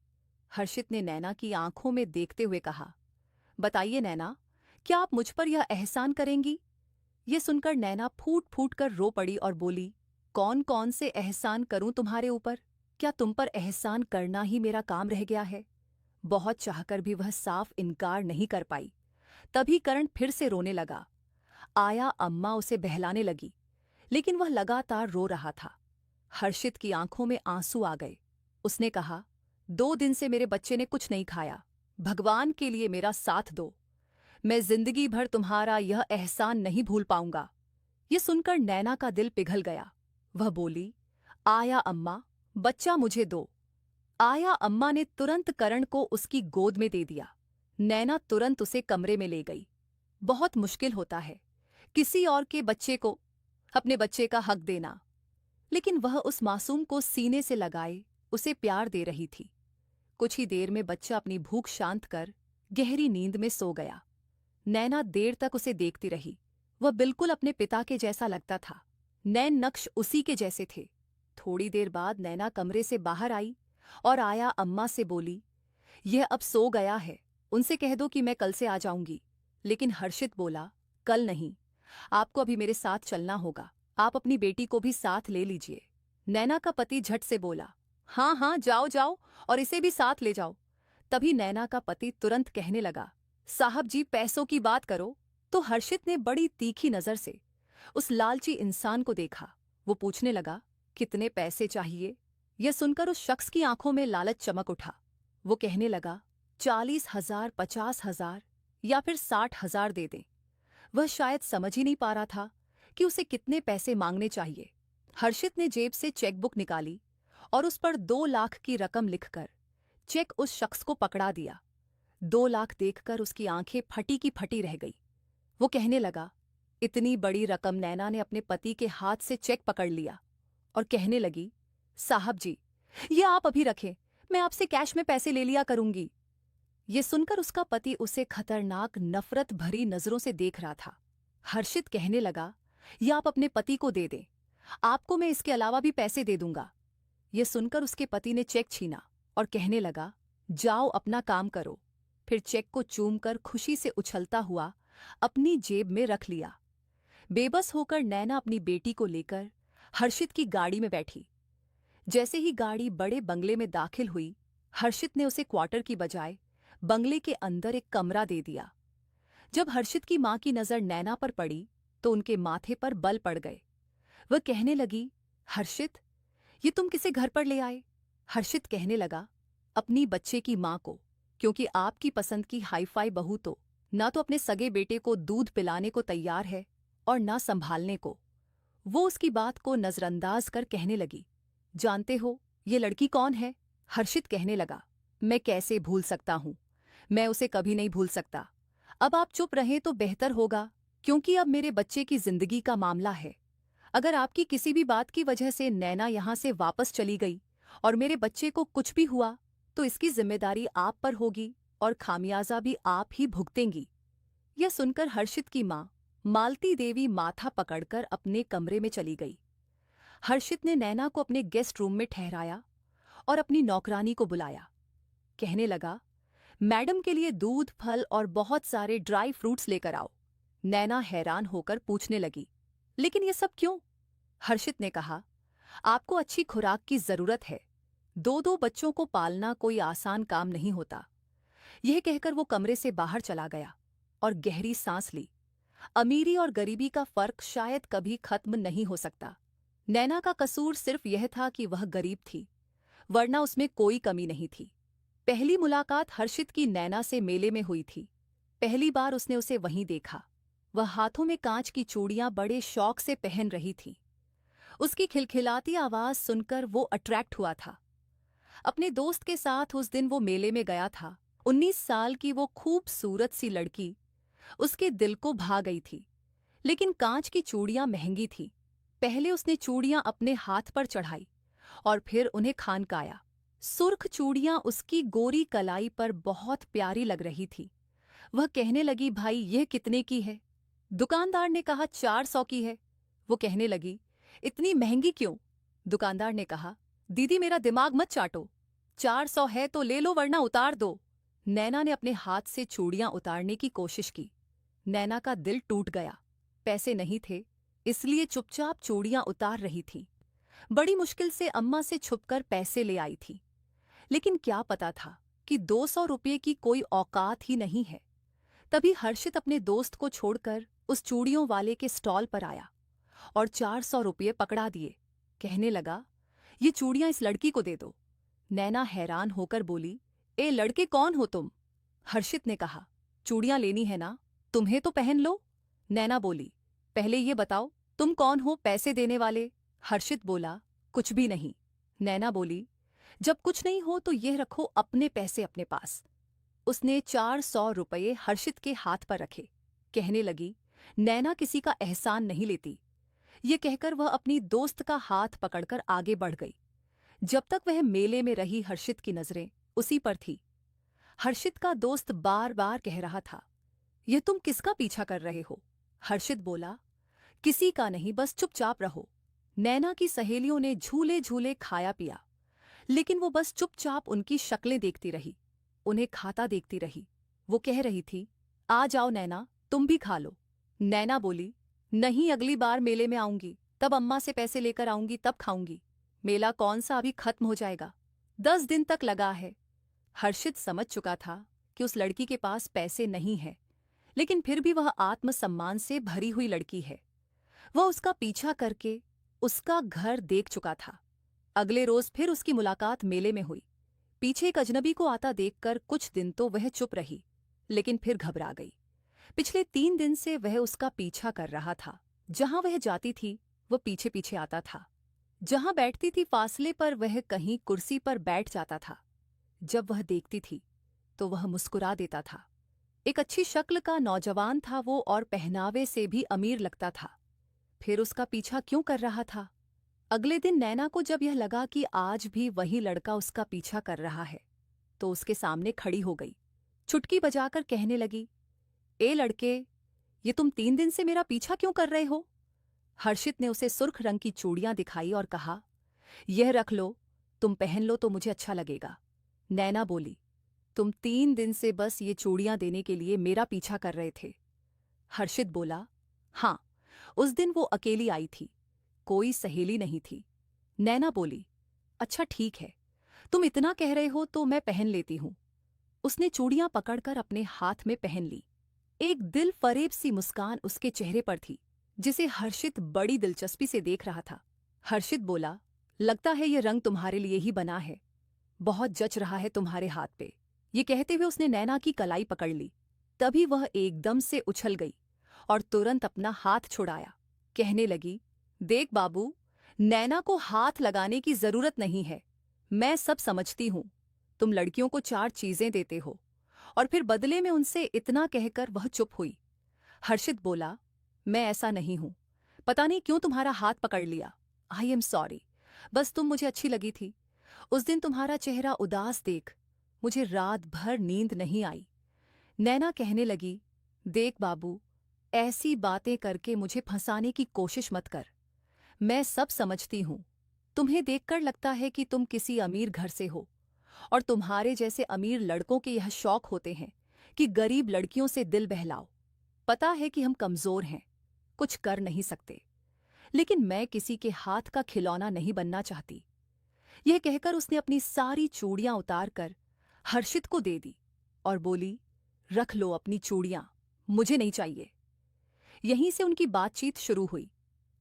हर्षित ने नैना की आंखों में देखते हुए कहा, बताइए नैना, क्या आप मुझ पर यह एहसान करेंगी? ये सुनकर नैना फूट फूट कर रो पड़ी और बोली, कौन कौन से एहसान करूं तुम्हारे ऊपर? क्या तुम पर एहसान करना ही मेरा काम रह गया है? बहुत चाहकर भी वह साफ इनकार नहीं कर पाई। तभी करण फिर से रोने लगा। आया अम्मा उसे बहलाने लगी, लेकिन वह लगातार रो रहा था। हर्षित की आंखों में आंसू आ गए। उसने कहा, 2 दिन से मेरे बच्चे ने कुछ नहीं खाया, भगवान के लिए मेरा साथ दो। मैं जिंदगी भर तुम्हारा यह एहसान नहीं भूल पाऊंगा। ये सुनकर नैना का दिल पिघल गया। वह बोली, आया अम्मा, बच्चा मुझे दो। आया अम्मा ने तुरंत करण को उसकी गोद में दे दिया। नैना तुरंत उसे कमरे में ले गई। बहुत मुश्किल होता है किसी और के बच्चे को अपने बच्चे का हक देना, लेकिन वह उस मासूम को सीने से लगाए उसे प्यार दे रही थी। कुछ ही देर में बच्चा अपनी भूख शांत कर गहरी नींद में सो गया। नैना देर तक उसे देखती रही। वह बिल्कुल अपने पिता के जैसा लगता था। नैन नक्श उसी के जैसे थे। थोड़ी देर बाद नैना कमरे से बाहर आई और आया अम्मा से बोली, यह अब सो गया है, उनसे कह दो कि मैं कल से आ जाऊंगी। लेकिन हर्षित बोला, कल नहीं, आपको अभी मेरे साथ चलना होगा। आप अपनी बेटी को भी साथ ले लीजिए। नैना का पति झट से बोला, हाँ हाँ, जाओ जाओ और इसे भी साथ ले जाओ। तभी नैना का पति तुरंत कहने लगा, साहब जी, पैसों की बात करो। तो हर्षित ने बड़ी तीखी नजर से उस लालची इंसान को देखा। वो पूछने लगा, कितने पैसे चाहिए? यह सुनकर उस शख्स की आंखों में लालच चमक उठा। वो कहने लगा, 40,000, 50,000 या फिर 60,000 दे दें। वह शायद समझ ही नहीं पा रहा था कि उसे कितने पैसे मांगने चाहिए। हर्षित ने जेब से चेकबुक निकाली और उस पर 2 लाख की रकम लिखकर चेक उस शख्स को पकड़ा दिया। 2 लाख देखकर उसकी आंखें फटी की फटी रह गई। वो कहने लगा, इतनी बड़ी रकम? नैना ने अपने पति के हाथ से चेक पकड़ लिया और कहने लगी, साहब जी, ये आप अभी रखें, मैं आपसे कैश में पैसे ले लिया करूंगी। ये सुनकर उसका पति उसे खतरनाक नफरत भरी नजरों से देख रहा था। हर्षित कहने लगा, ये आप अपने पति को दे दें, आपको मैं इसके अलावा भी पैसे दे दूंगा। ये सुनकर उसके पति ने चेक छीना और कहने लगा, जाओ अपना काम करो। फिर चेक को चूमकर खुशी से उछलता हुआ अपनी जेब में रख लिया। बेबस होकर नैना अपनी बेटी को लेकर हर्षित की गाड़ी में बैठी। जैसे ही गाड़ी बड़े बंगले में दाखिल हुई, हर्षित ने उसे क्वार्टर की बजाय बंगले के अंदर एक कमरा दे दिया। जब हर्षित की मां की नजर नैना पर पड़ी तो उनके माथे पर बल पड़ गए। वह कहने लगी, हर्षित, ये तुम किसे घर पर ले आए? हर्षित कहने लगा, अपनी बच्चे की मां को, क्योंकि आपकी पसंद की हाईफाई बहू तो ना तो अपने सगे बेटे को दूध पिलाने को तैयार है और ना संभालने को। वो उसकी बात को नजरअंदाज कर कहने लगी, जानते हो ये लड़की कौन है? हर्षित कहने लगा, मैं कैसे भूल सकता हूं, मैं उसे कभी नहीं भूल सकता। अब आप चुप रहें तो बेहतर होगा, क्योंकि अब मेरे बच्चे की जिंदगी का मामला है। अगर आपकी किसी भी बात की वजह से नैना यहाँ से वापस चली गई और मेरे बच्चे को कुछ भी हुआ तो इसकी जिम्मेदारी आप पर होगी और खामियाजा भी आप ही भुगतेंगी। यह सुनकर हर्षित की माँ मालती देवी माथा पकड़कर अपने कमरे में चली गई। हर्षित ने नैना को अपने गेस्ट रूम में ठहराया और अपनी नौकरानी को बुलाया। कहने लगा, मैडम के लिए दूध, फल और बहुत सारे ड्राई फ्रूट्स लेकर आओ। नैना हैरान होकर पूछने लगी, लेकिन ये सब क्यों? हर्षित ने कहा, आपको अच्छी खुराक की जरूरत है। दो दो बच्चों को पालना कोई आसान काम नहीं होता। यह कहकर वो कमरे से बाहर चला गया और गहरी सांस ली। अमीरी और गरीबी का फर्क शायद कभी खत्म नहीं हो सकता। नैना का कसूर सिर्फ यह था कि वह गरीब थी, वरना उसमें कोई कमी नहीं थी। पहली मुलाकात हर्षित की नैना से मेले में हुई थी। पहली बार उसने उसे वहीं देखा। वह हाथों में कांच की चूड़ियां बड़े शौक से पहन रही थी। उसकी खिलखिलाती आवाज सुनकर वो अट्रैक्ट हुआ था। अपने दोस्त के साथ उस दिन वो मेले में गया था। 19 साल की वो खूबसूरत सी लड़की उसके दिल को भा गई थी। लेकिन कांच की चूड़ियां महंगी थी। पहले उसने चूड़ियां अपने हाथ पर चढ़ाई और फिर उन्हें खानकाया। सुर्ख चूड़ियां उसकी गोरी कलाई पर बहुत प्यारी लग रही थी। वह कहने लगी, भाई यह कितने की है? दुकानदार ने कहा, 400 की है। वो कहने लगी, इतनी महंगी क्यों? दुकानदार ने कहा, दीदी मेरा दिमाग मत चाटो, 400 है तो ले लो वरना उतार दो। नैना ने अपने हाथ से चूड़ियां उतारने की कोशिश की। नैना का दिल टूट गया। पैसे नहीं थे, इसलिए चुपचाप चूड़ियां उतार रही थी। बड़ी मुश्किल से अम्मा से छुपकर पैसे ले आई थी। लेकिन क्या पता था कि 200 रुपये की कोई औकात ही नहीं है। तभी हर्षित अपने दोस्त को छोड़कर उस चूड़ियों वाले के स्टॉल पर आया और 400 रुपये पकड़ा दिए। कहने लगा, ये चूड़ियां इस लड़की को दे दो। नैना हैरान होकर बोली, ए लड़के कौन हो तुम? हर्षित ने कहा, चूड़ियां लेनी है ना, तुम्हें तो पहन लो। नैना बोली, पहले ये बताओ तुम कौन हो पैसे देने वाले? हर्षित बोला, कुछ भी नहीं। नैना बोली, जब कुछ नहीं हो तो यह रखो अपने पैसे अपने पास। उसने 400 रुपये हर्षित के हाथ पर रखे। कहने लगी, नैना किसी का एहसान नहीं लेती। ये कहकर वह अपनी दोस्त का हाथ पकड़कर आगे बढ़ गई। जब तक वह मेले में रही हर्षित की नजरें उसी पर थी। हर्षित का दोस्त बार बार कह रहा था, यह तुम किसका पीछा कर रहे हो? हर्षित बोला, किसी का नहीं, बस चुपचाप रहो। नैना की सहेलियों ने झूले झूले खाया पिया, लेकिन वो बस चुपचाप उनकी शक्लें देखती रही, उन्हें खाता देखती रही। वो कह रही थी, आ जाओ नैना, तुम भी खा लो। नैना बोली, नहीं, अगली बार मेले में आऊंगी, तब अम्मा से पैसे लेकर आऊंगी, तब खाऊंगी। मेला कौन सा अभी खत्म हो जाएगा, 10 दिन तक लगा है। हर्षित समझ चुका था कि उस लड़की के पास पैसे नहीं है, लेकिन फिर भी वह आत्मसम्मान से भरी हुई लड़की है। वह उसका पीछा करके उसका घर देख चुका था। अगले रोज फिर उसकी मुलाकात मेले में हुई। पीछे एक अजनबी को आता देखकर कुछ दिन तो वह चुप रही, लेकिन फिर घबरा गई। पिछले 3 दिन से वह उसका पीछा कर रहा था। जहां वह जाती थी वह पीछे पीछे आता था। जहां बैठती थी फासले पर वह कहीं कुर्सी पर बैठ जाता था। जब वह देखती थी तो वह मुस्कुरा देता था। एक अच्छी शक्ल का नौजवान था वो और पहनावे से भी अमीर लगता था। फिर उसका पीछा क्यों कर रहा था? अगले दिन नैना को जब यह लगा कि आज भी वही लड़का उसका पीछा कर रहा है, तो उसके सामने खड़ी हो गई। चुटकी बजाकर कहने लगी, ए लड़के, ये तुम 3 दिन से मेरा पीछा क्यों कर रहे हो? हर्षित ने उसे सुर्ख रंग की चूड़ियां दिखाई और कहा, यह रख लो, तुम पहन लो तो मुझे अच्छा लगेगा। नैना बोली, तुम 3 दिन से बस ये चूड़ियां देने के लिए मेरा पीछा कर रहे थे। हर्षित बोला, हाँ, उस दिन वो अकेली आई थी, कोई सहेली नहीं थी। नैना बोली, अच्छा ठीक है, तुम इतना कह रहे हो तो मैं पहन लेती हूं। उसने चूड़ियां पकड़कर अपने हाथ में पहन ली। एक दिल फरेब सी मुस्कान उसके चेहरे पर थी, जिसे हर्षित बड़ी दिलचस्पी से देख रहा था। हर्षित बोला, लगता है ये रंग तुम्हारे लिए ही बना है, बहुत जच रहा है तुम्हारे हाथ पे। ये कहते हुए उसने नैना की कलाई पकड़ ली। तभी वह एकदम से उछल गई और तुरंत अपना हाथ छुड़ाया। कहने लगी, देख बाबू, नैना को हाथ लगाने की जरूरत नहीं है। मैं सब समझती हूं। तुम लड़कियों को 4 चीजें देते हो और फिर बदले में उनसे इतना कहकर वह चुप हुई। हर्षित बोला, मैं ऐसा नहीं हूं, पता नहीं क्यों तुम्हारा हाथ पकड़ लिया। I am sorry. बस तुम मुझे अच्छी लगी थी। उस दिन तुम्हारा चेहरा उदास देख मुझे रात भर नींद नहीं आई। नैना कहने लगी, देख बाबू, ऐसी बातें करके मुझे फंसाने की कोशिश मत कर। मैं सब समझती हूँ। तुम्हें देखकर लगता है कि तुम किसी अमीर घर से हो, और तुम्हारे जैसे अमीर लड़कों के यह शौक होते हैं कि गरीब लड़कियों से दिल बहलाओ। पता है कि हम कमजोर हैं, कुछ कर नहीं सकते, लेकिन मैं किसी के हाथ का खिलौना नहीं बनना चाहती। यह कहकर उसने अपनी सारी चूड़ियां उतारकर हर्षित को दे दी और बोली, रख लो अपनी चूड़ियां, मुझे नहीं चाहिए। यहीं से उनकी बातचीत शुरू हुई।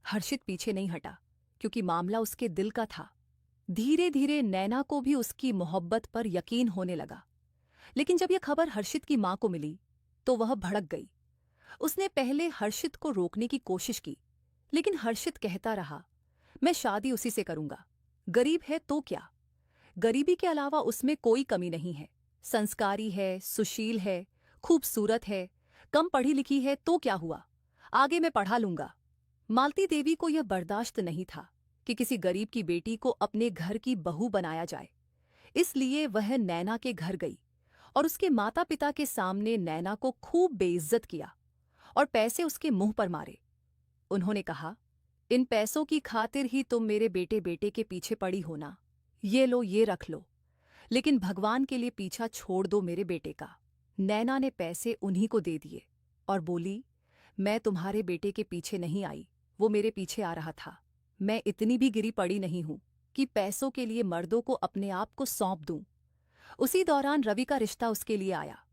हर्षित पीछे नहीं हटा, क्योंकि मामला उसके दिल का था। धीरे धीरे नैना को भी उसकी मोहब्बत पर यकीन होने लगा। लेकिन जब यह खबर हर्षित की मां को मिली तो वह भड़क गई। उसने पहले हर्षित को रोकने की कोशिश की, लेकिन हर्षित कहता रहा, मैं शादी उसी से करूंगा। गरीब है तो क्या? गरीबी के अलावा उसमें कोई कमी नहीं है। संस्कारी है, सुशील है, खूबसूरत है, कम पढ़ी लिखी है तो क्या हुआ? आगे मैं पढ़ा लूंगा। मालती देवी को यह बर्दाश्त नहीं था कि किसी गरीब की बेटी को अपने घर की बहू बनाया जाए। इसलिए वह नैना के घर गई और उसके माता पिता के सामने नैना को खूब बेइज्जत किया और पैसे उसके मुंह पर मारे। उन्होंने कहा, इन पैसों की खातिर ही तुम मेरे बेटे के पीछे पड़ी हो ना? ये लो, ये रख लो, लेकिन भगवान के लिए पीछा छोड़ दो मेरे बेटे का। नैना ने पैसे उन्हीं को दे दिए और बोली, मैं तुम्हारे बेटे के पीछे नहीं आई, वो मेरे पीछे आ रहा था। मैं इतनी भी गिरी पड़ी नहीं हूं कि पैसों के लिए मर्दों को अपने आप को सौंप दूं। उसी दौरान रवि का रिश्ता उसके लिए आया।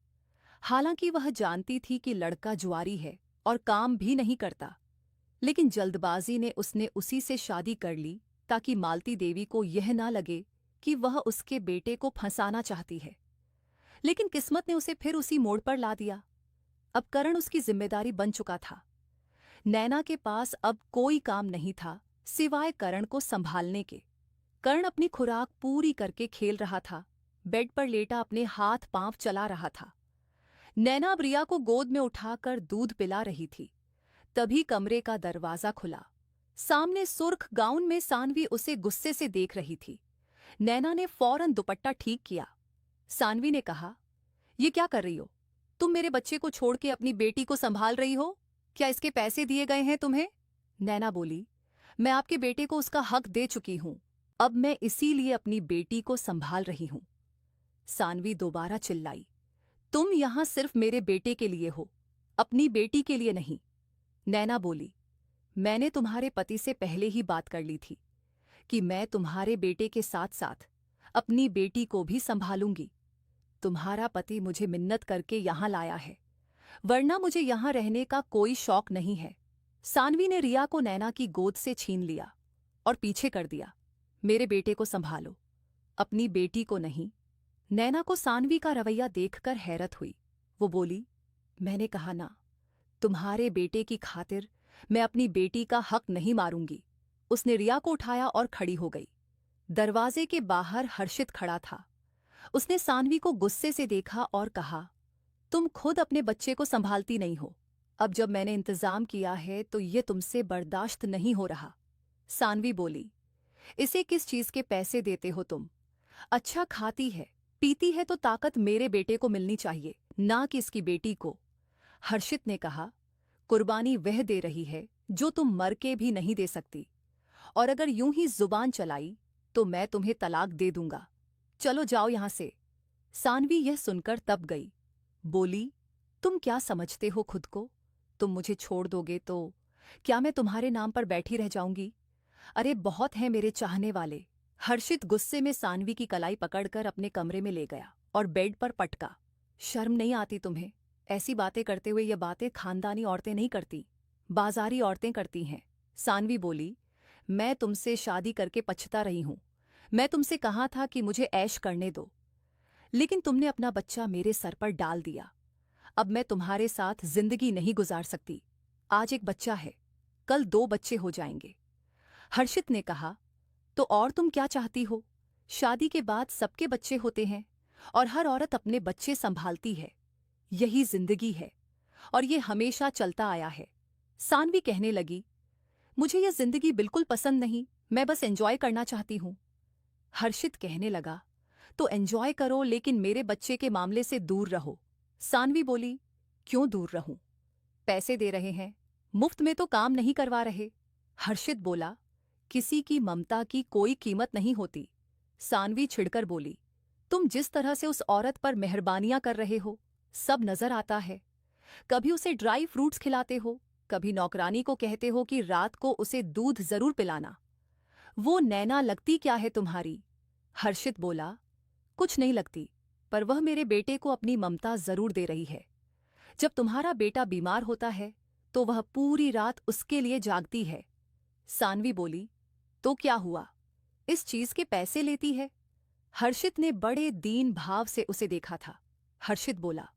हालांकि वह जानती थी कि लड़का जुआरी है और काम भी नहीं करता, लेकिन जल्दबाजी ने उसने उसी से शादी कर ली ताकि मालती देवी को यह ना लगे कि वह उसके बेटे को फंसाना चाहती है। लेकिन किस्मत ने उसे फिर उसी मोड़ पर ला दिया। अब करण उसकी जिम्मेदारी बन चुका था। नैना के पास अब कोई काम नहीं था सिवाय करण को संभालने के। कर्ण अपनी खुराक पूरी करके खेल रहा था, बेड पर लेटा अपने हाथ पांव चला रहा था। नैना अब रिया को गोद में उठाकर दूध पिला रही थी। तभी कमरे का दरवाजा खुला। सामने सुर्ख गाउन में सानवी उसे गुस्से से देख रही थी। नैना ने फौरन दुपट्टा ठीक किया। सानवी ने कहा, ये क्या कर रही हो? तुम मेरे बच्चे को छोड़ के अपनी बेटी को संभाल रही हो? क्या इसके पैसे दिए गए हैं तुम्हें? नैना बोली, मैं आपके बेटे को उसका हक दे चुकी हूं, अब मैं इसीलिए अपनी बेटी को संभाल रही हूं। सानवी दोबारा चिल्लाई, तुम यहां सिर्फ मेरे बेटे के लिए हो, अपनी बेटी के लिए नहीं। नैना बोली, मैंने तुम्हारे पति से पहले ही बात कर ली थी कि मैं तुम्हारे बेटे के साथ साथ अपनी बेटी को भी संभालूंगी। तुम्हारा पति मुझे मिन्नत करके यहां लाया है, वरना मुझे यहां रहने का कोई शौक नहीं है। सानवी ने रिया को नैना की गोद से छीन लिया और पीछे कर दिया। मेरे बेटे को संभालो, अपनी बेटी को नहीं। नैना को सानवी का रवैया देखकर हैरत हुई। वो बोली, मैंने कहा ना, तुम्हारे बेटे की खातिर मैं अपनी बेटी का हक नहीं मारूंगी। उसने रिया को उठाया और खड़ी हो गई। दरवाजे के बाहर हर्षित खड़ा था। उसने सानवी को गुस्से से देखा और कहा, तुम खुद अपने बच्चे को संभालती नहीं हो। अब जब मैंने इंतजाम किया है तो ये तुमसे बर्दाश्त नहीं हो रहा। सानवी बोली, इसे किस चीज के पैसे देते हो तुम? अच्छा खाती है, पीती है तो ताकत मेरे बेटे को मिलनी चाहिए, ना कि इसकी बेटी को। हर्षित ने कहा, कुर्बानी वह दे रही है जो तुम मर के भी नहीं दे सकती, और अगर यूं ही जुबान चलाई तो मैं तुम्हें तलाक दे दूंगा। चलो जाओ यहां से। सानवी यह सुनकर तब गई। बोली, तुम क्या समझते हो खुद को? तुम मुझे छोड़ दोगे तो क्या मैं तुम्हारे नाम पर बैठी रह जाऊंगी? अरे बहुत हैं मेरे चाहने वाले। हर्षित गुस्से में सानवी की कलाई पकड़कर अपने कमरे में ले गया और बेड पर पटका। शर्म नहीं आती तुम्हें? ऐसी बातें करते हुए ये बातें खानदानी औरतें नहीं करती, बाजारी औरतें करती हैं। सानवी बोली, मैं तुमसे शादी करके पछता रही हूं। मैं तुमसे कहा था कि मुझे ऐश करने दो, लेकिन तुमने अपना बच्चा मेरे सर पर डाल दिया। अब मैं तुम्हारे साथ जिंदगी नहीं गुजार सकती। आज एक बच्चा है, कल 2 बच्चे हो जाएंगे। हर्षित ने कहा, तो और तुम क्या चाहती हो? शादी के बाद सबके बच्चे होते हैं और हर औरत अपने बच्चे संभालती है। यही जिंदगी है और ये हमेशा चलता आया है। सानवी कहने लगी, मुझे यह जिंदगी बिल्कुल पसंद नहीं, मैं बस एंजॉय करना चाहती हूँ। हर्षित कहने लगा, तो एंजॉय करो, लेकिन मेरे बच्चे के मामले से दूर रहो। सानवी बोली, क्यों दूर रहूं? पैसे दे रहे हैं, मुफ्त में तो काम नहीं करवा रहे। हर्षित बोला, किसी की ममता की कोई कीमत नहीं होती। सानवी छिड़कर बोली, तुम जिस तरह से उस औरत पर मेहरबानियां कर रहे हो, सब नजर आता है। कभी उसे ड्राई फ्रूट्स खिलाते हो, कभी नौकरानी को कहते हो कि रात को उसे दूध जरूर पिलाना। वो नैना लगती क्या है तुम्हारी? हर्षित बोला, कुछ नहीं लगती, पर वह मेरे बेटे को अपनी ममता जरूर दे रही है। जब तुम्हारा बेटा बीमार होता है तो वह पूरी रात उसके लिए जागती है। सानवी बोली, तो क्या हुआ, इस चीज के पैसे लेती है? हर्षित ने बड़े दीन भाव से उसे देखा था। हर्षित बोला,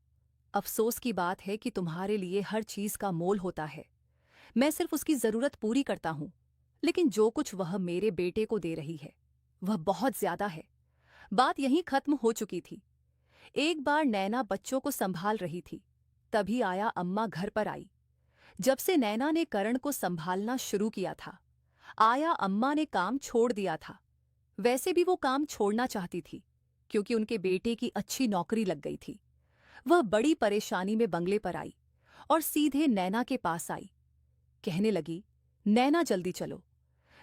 अफसोस की बात है कि तुम्हारे लिए हर चीज का मोल होता है। मैं सिर्फ उसकी जरूरत पूरी करता हूं, लेकिन जो कुछ वह मेरे बेटे को दे रही है वह बहुत ज्यादा है। बात यहीं खत्म हो चुकी थी। एक बार नैना बच्चों को संभाल रही थी, तभी आया अम्मा घर पर आई। जब से नैना ने करण को संभालना शुरू किया था, आया अम्मा ने काम छोड़ दिया था। वैसे भी वो काम छोड़ना चाहती थी, क्योंकि उनके बेटे की अच्छी नौकरी लग गई थी। वह बड़ी परेशानी में बंगले पर आई और सीधे नैना के पास आई। कहने लगी, नैना जल्दी चलो,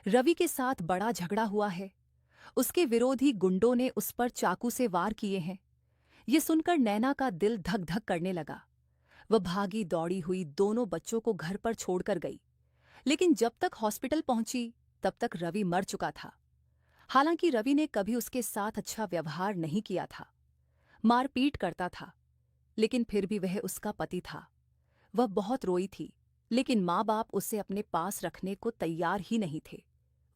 रवि के साथ बड़ा झगड़ा हुआ है। उसके विरोधी गुंडों ने उस पर चाकू से वार किए हैं। ये सुनकर नैना का दिल धक धक करने लगा। वह भागी दौड़ी हुई दोनों बच्चों को घर पर छोड़कर गई, लेकिन जब तक हॉस्पिटल पहुंची तब तक रवि मर चुका था। हालांकि रवि ने कभी उसके साथ अच्छा व्यवहार नहीं किया था, मारपीट करता था, लेकिन फिर भी वह उसका पति था। वह बहुत रोई थी, लेकिन माँ बाप उसे अपने पास रखने को तैयार ही नहीं थे।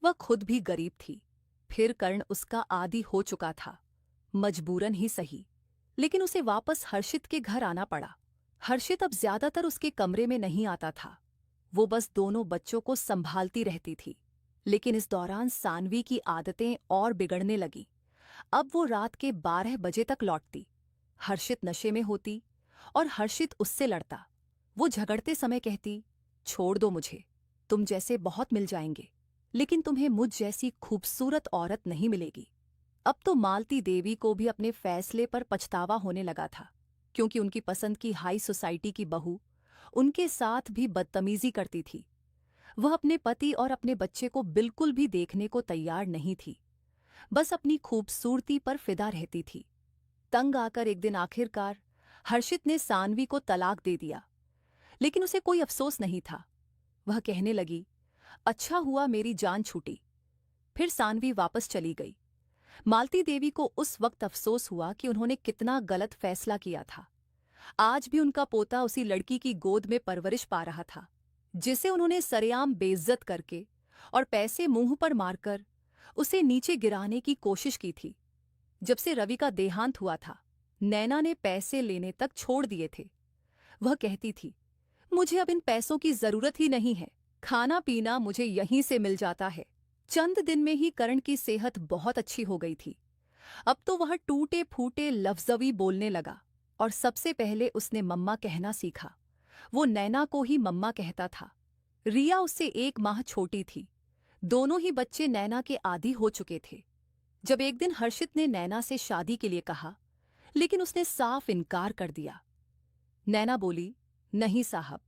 वह खुद भी गरीब थी। फिर कर्ण उसका आदी हो चुका था, मजबूरन ही सही, लेकिन उसे वापस हर्षित के घर आना पड़ा। हर्षित अब ज्यादातर उसके कमरे में नहीं आता था, वो बस दोनों बच्चों को संभालती रहती थी। लेकिन इस दौरान सानवी की आदतें और बिगड़ने लगी। अब वो रात के 12 बजे तक लौटती। हर्षित नशे में होती और हर्षित उससे लड़ता। वो झगड़ते समय कहती, छोड़ दो मुझे, तुम जैसे बहुत मिल जाएंगे, लेकिन तुम्हें मुझ जैसी खूबसूरत औरत नहीं मिलेगी। अब तो मालती देवी को भी अपने फैसले पर पछतावा होने लगा था, क्योंकि उनकी पसंद की हाई सोसाइटी की बहू उनके साथ भी बदतमीजी करती थी। वह अपने पति और अपने बच्चे को बिल्कुल भी देखने को तैयार नहीं थी, बस अपनी खूबसूरती पर फिदा रहती थी। तंग आकर एक दिन आखिरकार हर्षित ने सानवी को तलाक दे दिया, लेकिन उसे कोई अफसोस नहीं था। वह कहने लगी, अच्छा हुआ मेरी जान छूटी। फिर सानवी वापस चली गई। मालती देवी को उस वक्त अफसोस हुआ कि उन्होंने कितना गलत फैसला किया था। आज भी उनका पोता उसी लड़की की गोद में परवरिश पा रहा था, जिसे उन्होंने सरेआम बेइज्जत करके और पैसे मुंह पर मारकर उसे नीचे गिराने की कोशिश की थी। जब से रवि का देहांत हुआ था, नैना ने पैसे लेने तक छोड़ दिए थे। वह कहती थी, मुझे अब इन पैसों की जरूरत ही नहीं है, खाना पीना मुझे यहीं से मिल जाता है। चंद दिन में ही करण की सेहत बहुत अच्छी हो गई थी। अब तो वह टूटे फूटे लफ्ज़वी बोलने लगा और सबसे पहले उसने मम्मा कहना सीखा। वो नैना को ही मम्मा कहता था। रिया उससे 1 माह छोटी थी। दोनों ही बच्चे नैना के आदी हो चुके थे। जब एक दिन हर्षित ने नैना से शादी के लिए कहा, लेकिन उसने साफ इनकार कर दिया। नैना बोली, नहीं साहब,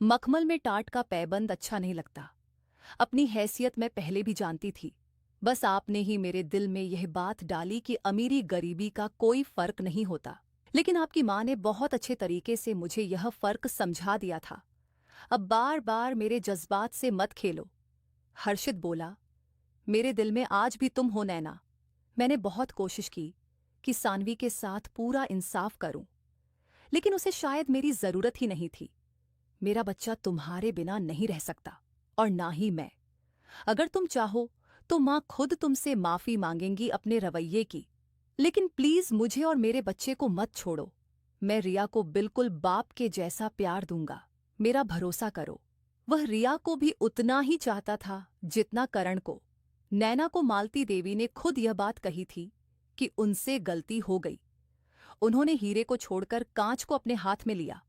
मखमल में टाट का पैबंद अच्छा नहीं लगता। अपनी हैसियत मैं पहले भी जानती थी, बस आपने ही मेरे दिल में यह बात डाली कि अमीरी गरीबी का कोई फर्क नहीं होता। लेकिन आपकी माँ ने बहुत अच्छे तरीके से मुझे यह फर्क समझा दिया था। अब बार बार मेरे जज्बात से मत खेलो। हर्षित बोला, मेरे दिल में आज भी तुम हो नैना। मैंने बहुत कोशिश की कि सानवी के साथ पूरा इंसाफ करूं, लेकिन उसे शायद मेरी जरूरत ही नहीं थी। मेरा बच्चा तुम्हारे बिना नहीं रह सकता, और ना ही मैं। अगर तुम चाहो तो माँ खुद तुमसे माफी मांगेंगी अपने रवैये की, लेकिन प्लीज मुझे और मेरे बच्चे को मत छोड़ो। मैं रिया को बिल्कुल बाप के जैसा प्यार दूंगा, मेरा भरोसा करो। वह रिया को भी उतना ही चाहता था जितना करण को। नैना को मालती देवी ने खुद यह बात कही थी कि उनसे गलती हो गई। उन्होंने हीरे को छोड़कर कांच को अपने हाथ में लिया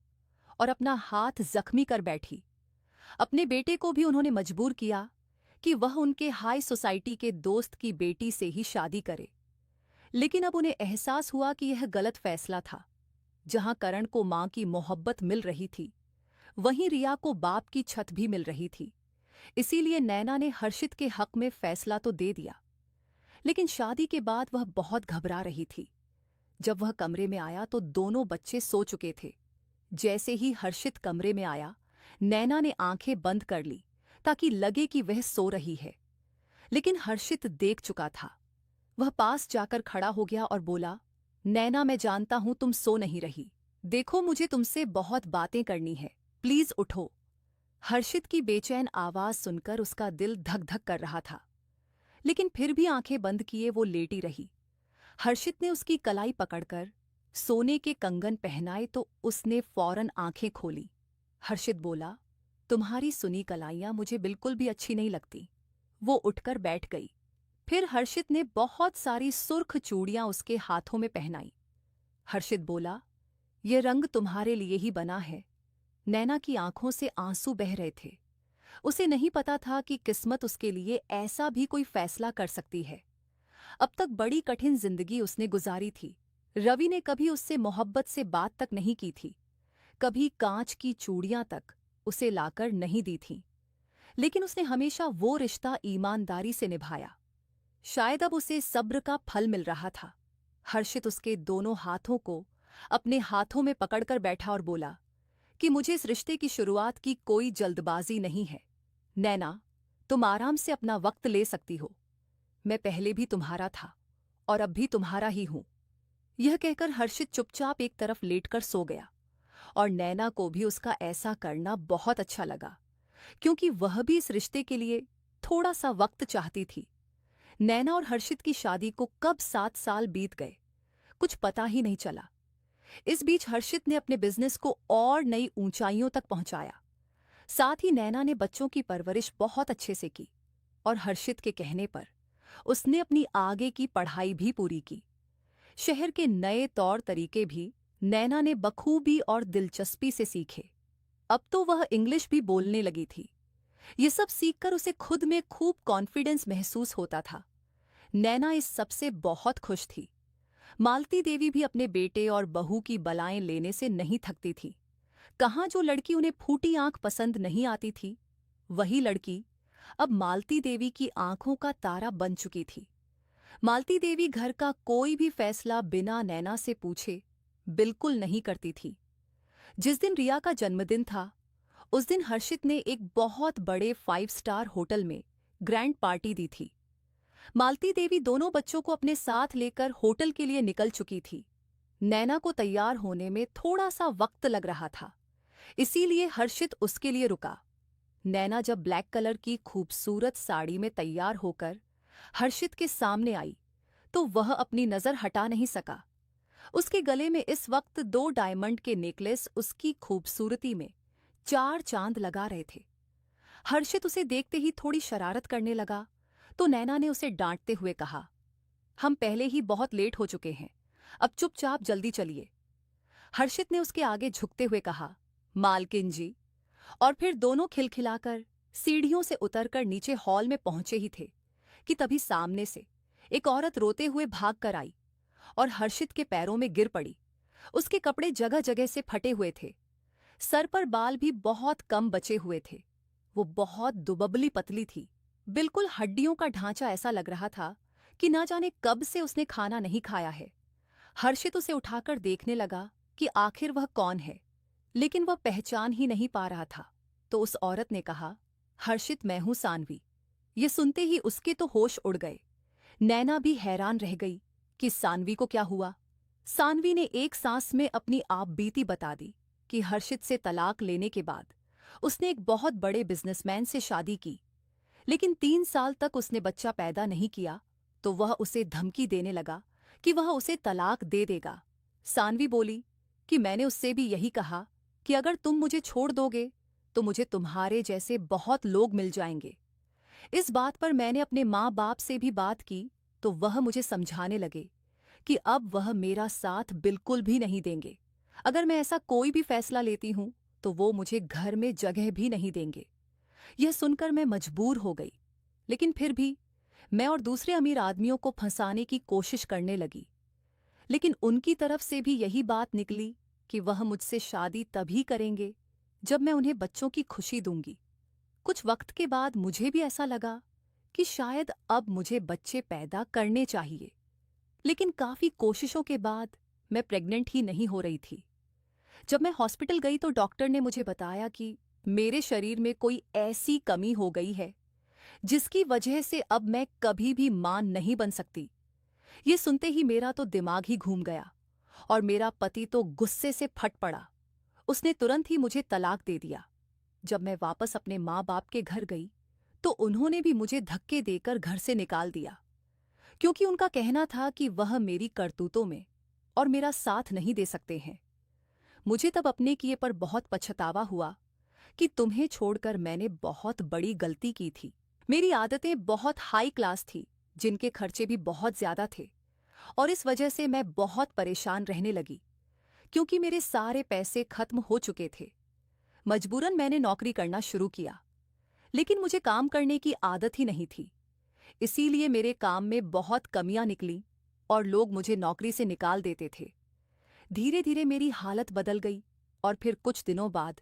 और अपना हाथ जख्मी कर बैठी। अपने बेटे को भी उन्होंने मजबूर किया कि वह उनके हाई सोसाइटी के दोस्त की बेटी से ही शादी करे। लेकिन अब उन्हें एहसास हुआ कि यह गलत फैसला था। जहां करण को मां की मोहब्बत मिल रही थी, वहीं रिया को बाप की छत भी मिल रही थी। इसीलिए नैना ने हर्षित के हक में फैसला तो दे दिया, लेकिन शादी के बाद वह बहुत घबरा रही थी। जब वह कमरे में आया तो दोनों बच्चे सो चुके थे। जैसे ही हर्षित कमरे में आया, नैना ने आंखें बंद कर ली ताकि लगे कि वह सो रही है। लेकिन हर्षित देख चुका था। वह पास जाकर खड़ा हो गया और बोला, नैना, मैं जानता हूं तुम सो नहीं रही। देखो, मुझे तुमसे बहुत बातें करनी है, प्लीज उठो। हर्षित की बेचैन आवाज सुनकर उसका दिल धक धक कर रहा था, लेकिन फिर भी आंखें बंद किए वो लेटी रही। हर्षित ने उसकी कलाई पकड़कर सोने के कंगन पहनाए तो उसने फौरन आंखें खोली। हर्षित बोला, तुम्हारी सुनी कलाइयां मुझे बिल्कुल भी अच्छी नहीं लगती। वो उठकर बैठ गई। फिर हर्षित ने बहुत सारी सुर्ख चूड़ियां उसके हाथों में पहनाई। हर्षित बोला, ये रंग तुम्हारे लिए ही बना है। नैना की आंखों से आंसू बह रहे थे। उसे नहीं पता था कि किस्मत उसके लिए ऐसा भी कोई फैसला कर सकती है। अब तक बड़ी कठिन जिंदगी उसने गुजारी थी। रवि ने कभी उससे मोहब्बत से बात तक नहीं की थी, कभी कांच की चूड़ियां तक उसे लाकर नहीं दी थीं। लेकिन उसने हमेशा वो रिश्ता ईमानदारी से निभाया। शायद अब उसे सब्र का फल मिल रहा था। हर्षित उसके दोनों हाथों को अपने हाथों में पकड़कर बैठा और बोला कि मुझे इस रिश्ते की शुरुआत की कोई जल्दबाजी नहीं है। नैना, तुम आराम से अपना वक्त ले सकती हो। मैं पहले भी तुम्हारा था और अब भी तुम्हारा ही हूं। यह कहकर हर्षित चुपचाप एक तरफ लेटकर सो गया और नैना को भी उसका ऐसा करना बहुत अच्छा लगा, क्योंकि वह भी इस रिश्ते के लिए थोड़ा सा वक्त चाहती थी। नैना और हर्षित की शादी को कब 7 साल बीत गए, कुछ पता ही नहीं चला। इस बीच हर्षित ने अपने बिजनेस को और नई ऊंचाइयों तक पहुंचाया। साथ ही नैना ने बच्चों की परवरिश बहुत अच्छे से की और हर्षित के कहने पर उसने अपनी आगे की पढ़ाई भी पूरी की। शहर के नए तौर तरीके भी नैना ने बखूबी और दिलचस्पी से सीखे। अब तो वह इंग्लिश भी बोलने लगी थी। ये सब सीखकर उसे खुद में खूब कॉन्फिडेंस महसूस होता था। नैना इस सबसे बहुत खुश थी। मालती देवी भी अपने बेटे और बहू की बलाएं लेने से नहीं थकती थी। कहाँ जो लड़की उन्हें फूटी आंख पसंद नहीं आती थी, वही लड़की अब मालती देवी की आंखों का तारा बन चुकी थी। मालती देवी घर का कोई भी फैसला बिना नैना से पूछे बिल्कुल नहीं करती थी। जिस दिन रिया का जन्मदिन था, उस दिन हर्षित ने एक बहुत बड़े 5 स्टार होटल में ग्रैंड पार्टी दी थी। मालती देवी दोनों बच्चों को अपने साथ लेकर होटल के लिए निकल चुकी थी। नैना को तैयार होने में थोड़ा सा वक्त लग रहा था, इसीलिए हर्षित उसके लिए रुका। नैना जब ब्लैक कलर की खूबसूरत साड़ी में तैयार होकर हर्षित के सामने आई, तो वह अपनी नजर हटा नहीं सका। उसके गले में इस वक्त 2 डायमंड के नेकलेस उसकी खूबसूरती में 4 चांद लगा रहे थे। हर्षित उसे देखते ही थोड़ी शरारत करने लगा, तो नैना ने उसे डांटते हुए कहा, हम पहले ही बहुत लेट हो चुके हैं, अब चुपचाप जल्दी चलिए। हर्षित ने उसके आगे झुकते हुए कहा, मालकिन जी। और फिर दोनों खिलखिलाकर सीढ़ियों से उतरकर नीचे हॉल में पहुंचे ही थे कि तभी सामने से एक औरत रोते हुए भाग कर आई और हर्षित के पैरों में गिर पड़ी। उसके कपड़े जगह जगह से फटे हुए थे, सर पर बाल भी बहुत कम बचे हुए थे। वो बहुत दुबबली पतली थी, बिल्कुल हड्डियों का ढांचा। ऐसा लग रहा था कि ना जाने कब से उसने खाना नहीं खाया है। हर्षित उसे उठाकर देखने लगा कि आखिर वह कौन है, लेकिन वह पहचान ही नहीं पा रहा था। तो उस औरत ने कहा, हर्षित, मैं हूं सानवी। ये सुनते ही उसके तो होश उड़ गए। नैना भी हैरान रह गई कि सानवी को क्या हुआ। सानवी ने एक सांस में अपनी आप बीती बता दी कि हर्षित से तलाक लेने के बाद उसने एक बहुत बड़े बिजनेसमैन से शादी की, लेकिन 3 साल तक उसने बच्चा पैदा नहीं किया, तो वह उसे धमकी देने लगा कि वह उसे तलाक दे देगा। सानवी बोली कि मैंने उससे भी यही कहा कि अगर तुम मुझे छोड़ दोगे तो मुझे तुम्हारे जैसे बहुत लोग मिल जाएंगे। इस बात पर मैंने अपने माँ बाप से भी बात की, तो वह मुझे समझाने लगे कि अब वह मेरा साथ बिल्कुल भी नहीं देंगे। अगर मैं ऐसा कोई भी फैसला लेती हूं तो वो मुझे घर में जगह भी नहीं देंगे। यह सुनकर मैं मजबूर हो गई, लेकिन फिर भी मैं और दूसरे अमीर आदमियों को फंसाने की कोशिश करने लगी। लेकिन उनकी तरफ से भी यही बात निकली कि वह मुझसे शादी तभी करेंगे जब मैं उन्हें बच्चों की खुशी दूंगी। कुछ वक्त के बाद मुझे भी ऐसा लगा कि शायद अब मुझे बच्चे पैदा करने चाहिए, लेकिन काफी कोशिशों के बाद मैं प्रेग्नेंट ही नहीं हो रही थी। जब मैं हॉस्पिटल गई तो डॉक्टर ने मुझे बताया कि मेरे शरीर में कोई ऐसी कमी हो गई है जिसकी वजह से अब मैं कभी भी मां नहीं बन सकती। ये सुनते ही मेरा तो दिमाग ही घूम गया और मेरा पति तो गुस्से से फट पड़ा। उसने तुरंत ही मुझे तलाक दे दिया। जब मैं वापस अपने माँ बाप के घर गई तो उन्होंने भी मुझे धक्के देकर घर से निकाल दिया, क्योंकि उनका कहना था कि वह मेरी करतूतों में और मेरा साथ नहीं दे सकते हैं। मुझे तब अपने किए पर बहुत पछतावा हुआ कि तुम्हें छोड़कर मैंने बहुत बड़ी गलती की थी। मेरी आदतें बहुत हाई क्लास थी, जिनके खर्चे भी बहुत ज्यादा थे, और इस वजह से मैं बहुत परेशान रहने लगी, क्योंकि मेरे सारे पैसे खत्म हो चुके थे। मजबूरन मैंने नौकरी करना शुरू किया, लेकिन मुझे काम करने की आदत ही नहीं थी। इसीलिए मेरे काम में बहुत कमियां निकली और लोग मुझे नौकरी से निकाल देते थे। धीरे धीरे मेरी हालत बदल गई और फिर कुछ दिनों बाद